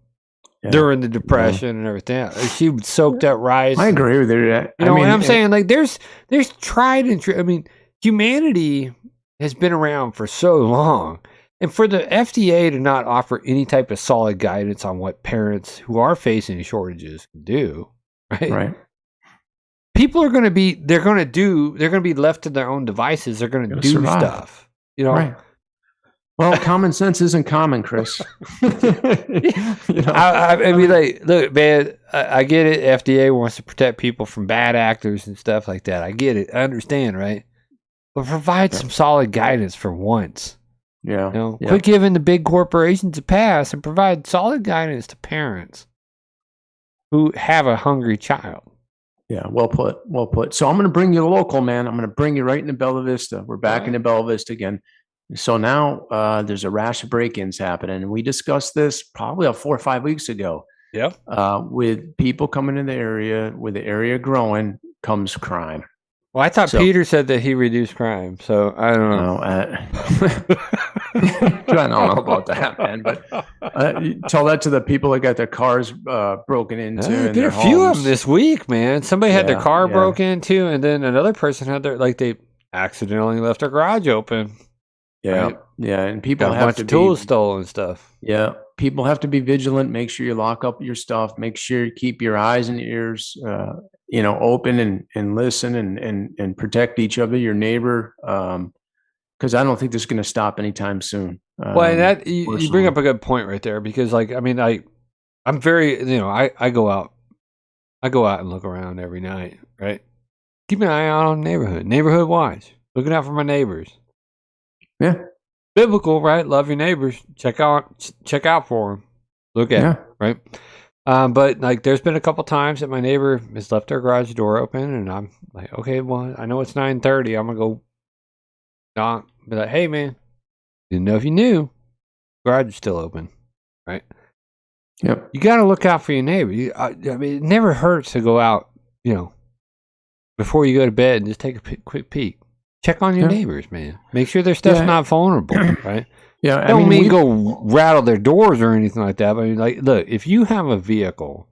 Yeah. During the Depression and everything, she would soak that rice. I agree with you. I'm saying, like, there's tried and true. I mean, humanity has been around for so long, and for the FDA to not offer any type of solid guidance on what parents who are facing shortages can do, right? Right. People are going to be, they're going to be left to their own devices. They're going to do stuff, Right. Well, common sense isn't common, Chris. I mean, like, look, man, I get it. FDA wants to protect people from bad actors and stuff like that. I get it. I understand, right? But provide some solid guidance for once. Yeah. Quit giving the big corporations a pass and provide solid guidance to parents who have a hungry child. Yeah, well put. So I'm going to bring you local, man. I'm going to bring you right into Bella Vista. We're back into Bella Vista again. So now there's a rash of break-ins happening, and we discussed this probably 4 or 5 weeks ago. Yep. With people coming in the area, with the area growing, comes crime. Well, I thought Peter said that he reduced crime, so I don't know. I don't know about that, man. But tell that to the people that got their cars broken into. There's been a few of them this week, man. Somebody had their car broken into, and then another person had they accidentally left their garage open. Yeah, right? Yeah, and people got have a bunch to of tools stolen and stuff. Yeah, people have to be vigilant. Make sure you lock up your stuff. Make sure you keep your eyes and ears, open and listen and protect each other, your neighbor, because I don't think this is going to stop anytime soon. Well, and that you bring up a good point right there, because, like, I mean, I'm very, I go out and look around every night, right? keep an eye out on the neighborhood. Neighborhood watch. Looking out for my neighbors. Yeah. Biblical, right? Love your neighbors. Check out for them. Look at them, right? But like, there's been a couple times that my neighbor has left their garage door open, and I'm like, okay, well, I know it's 9:30. I'm gonna go knock, be like, hey, man, didn't know if you knew, garage is still open, right? Yep. You got to look out for your neighbor. I mean, it never hurts to go out, before you go to bed and just take a quick peek. Check on your neighbors, man. Make sure their stuff's not vulnerable, right? Yeah, I don't mean go rattle their doors or anything like that. But I mean, like, look, if you have a vehicle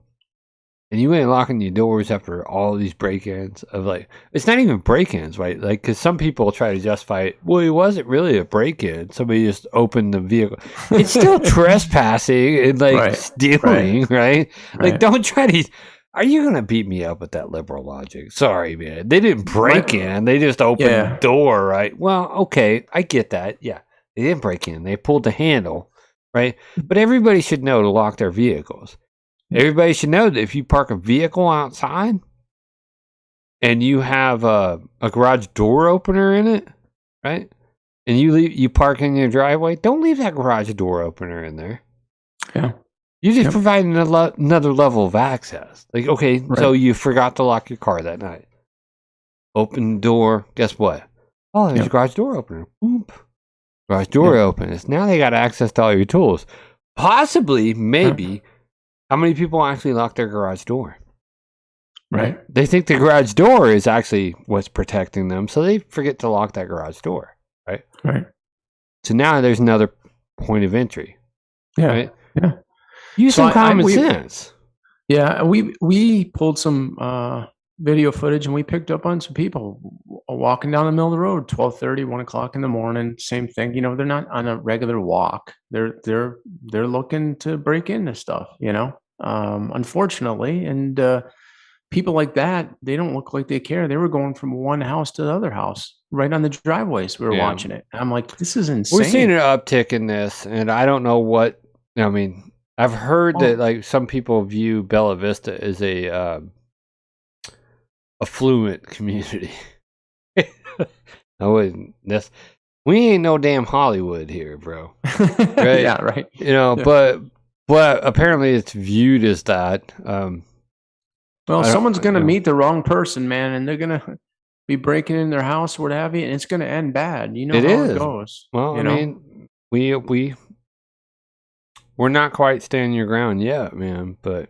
and you ain't locking your doors after all these break-ins of like, it's not even break-ins, right? Like, because some people try to justify it. Well, it wasn't really a break-in. Somebody just opened the vehicle. It's still trespassing and like stealing, right? Like, don't try to. Are you going to beat me up with that liberal logic? Sorry, man. They didn't break in. They just opened the door, right? Well, okay. I get that. Yeah. They didn't break in. They pulled the handle, right? But everybody should know to lock their vehicles. Everybody should know that if you park a vehicle outside and you have a garage door opener in it, right? And you park in your driveway, don't leave that garage door opener in there. Yeah. You just provide another level of access. Like, okay, so you forgot to lock your car that night. Open the door. Guess what? Oh, there's a garage door opener. Boom. Garage door opens. Now they got access to all your tools. Possibly, maybe, how many people actually lock their garage door? Right? They think the garage door is actually what's protecting them, so they forget to lock that garage door. Right? Right. So now there's another point of entry. Yeah. Right? Yeah. Use some common sense. Yeah, we pulled some video footage and we picked up on some people walking down the middle of the road, 12:30, 1 o'clock in the morning. Same thing, they're not on a regular walk. They're looking to break into stuff, unfortunately. And people like that, they don't look like they care. They were going from one house to the other house, right on the driveways. We were watching it. And I'm like, this is insane. We're seeing an uptick in this, and I don't know what. I mean, I've heard that like some people view Bella Vista as a affluent community. I wouldn't. We ain't no damn Hollywood here, bro. Right? Yeah, right. But apparently it's viewed as that. Well, someone's going to meet the wrong person, man, and they're going to be breaking in their house or what have you, and it's going to end bad. You know how it goes. Well, I mean, we're not quite standing your ground yet, man, but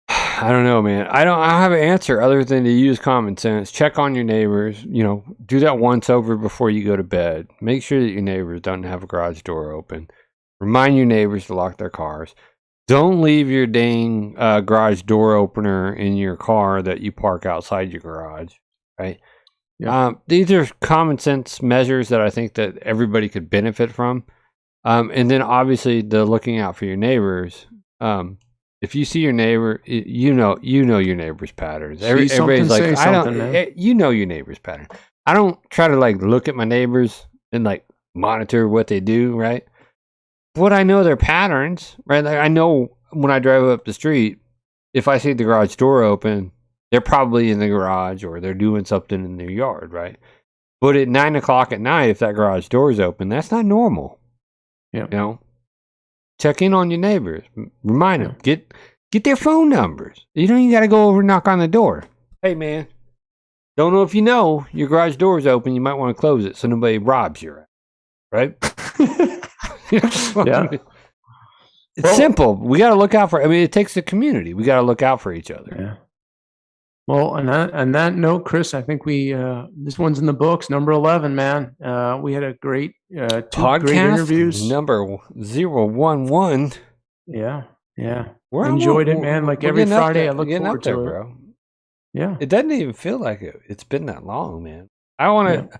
I don't know, man. I don't have an answer other than to use common sense. Check on your neighbors, do that once over before you go to bed. Make sure that your neighbors don't have a garage door open. Remind your neighbors to lock their cars. Don't leave your dang garage door opener in your car that you park outside your garage, right? Yeah. These are common sense measures that I think that everybody could benefit from. And then obviously the looking out for your neighbors. If you see your neighbor, you know your neighbor's patterns. Everybody's like, you know your neighbor's pattern. I don't try to like look at my neighbors and like monitor what they do, right? But I know their patterns, right? Like I know when I drive up the street, if I see the garage door open, they're probably in the garage or they're doing something in their yard, right? But at 9 o'clock at night, if that garage door is open, that's not normal. Yeah. Check in on your neighbors. Remind them. Get their phone numbers. You don't even got to go over and knock on the door. Hey, man. Don't know if you know your garage door is open. You might want to close it so nobody robs you. Right? Yeah. It's simple. We got to look out for. I mean, it takes the community. We got to look out for each other. Yeah. Well, on that note, Chris, I think this one's in the books. Number 11, man. We had a great podcast great interviews. Number 011. Yeah. Enjoyed it, man. Like every Friday, I look forward to it, bro. Yeah. It doesn't even feel like it's been that long, man. I want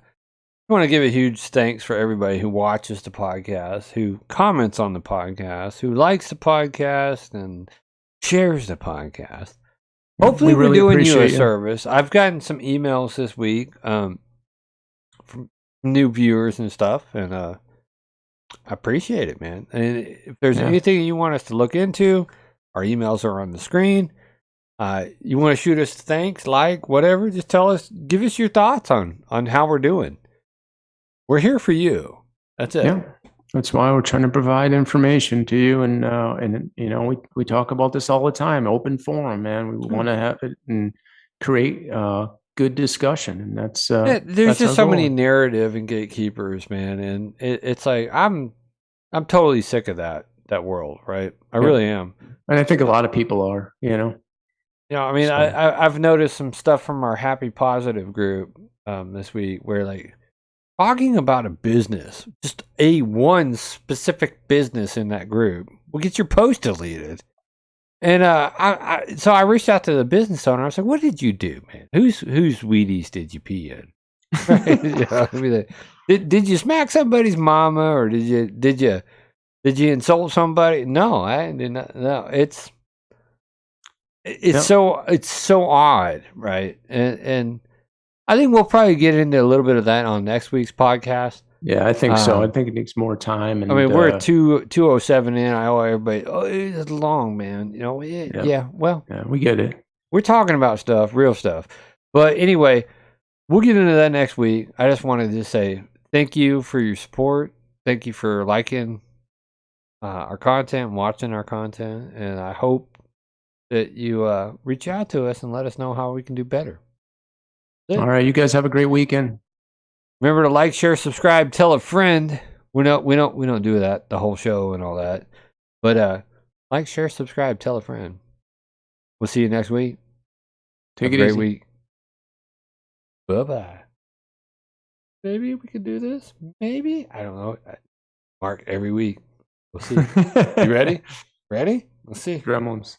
to give a huge thanks for everybody who watches the podcast, who comments on the podcast, who likes the podcast, and shares the podcast. Hopefully we're doing you a service. I've gotten some emails this week from new viewers and stuff, and I appreciate it, man. And if there's anything you want us to look into, our emails are on the screen. You want to shoot us thanks, like, whatever, just tell us, give us your thoughts on how we're doing. We're here for you. That's it. Yeah. That's why we're trying to provide information to you. And you know, we talk about this all the time, open forum, man. We want to have it and create good discussion. And that's, there's that's just our so goal. many narrative and gatekeepers, man. And it's like, I'm totally sick of that world, right? I really am. And I think a lot of people are, you know. You know, I mean, So- I've noticed some stuff from our Happy Positive group this week where, like, talking about a business, just one specific business in that group, will get your post deleted. And so I reached out to the business owner. I was like, "What did you do, man? Whose Wheaties did you pee in? Right? You know, I mean, did you smack somebody's mama, or did you insult somebody? No, I did not. No, it's so odd, right? And I think we'll probably get into a little bit of that on next week's podcast. Yeah, I think so. I think it needs more time. And I mean, we're at 2:07 in. I owe everybody, it's long, man. You know, well, yeah, we get it. We're talking about stuff, real stuff. But anyway, we'll get into that next week. I just wanted to say thank you for your support. Thank you for liking our content, watching our content, and I hope that you reach out to us and let us know how we can do better. All right, you guys have a great weekend. Remember to like, share, subscribe, tell a friend. We don't do that, the whole show and all that. But like, share, subscribe, tell a friend. We'll see you next week. Take Have it a great easy. week. Bye-bye. Maybe we could do this. Maybe. I don't know. Mark, every week. We'll see. You ready? Ready? Let's see. Gremlins.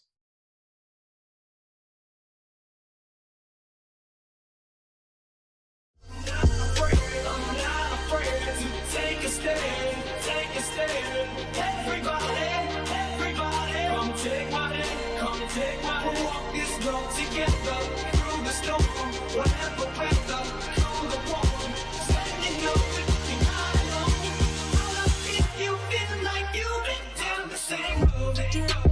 Same road.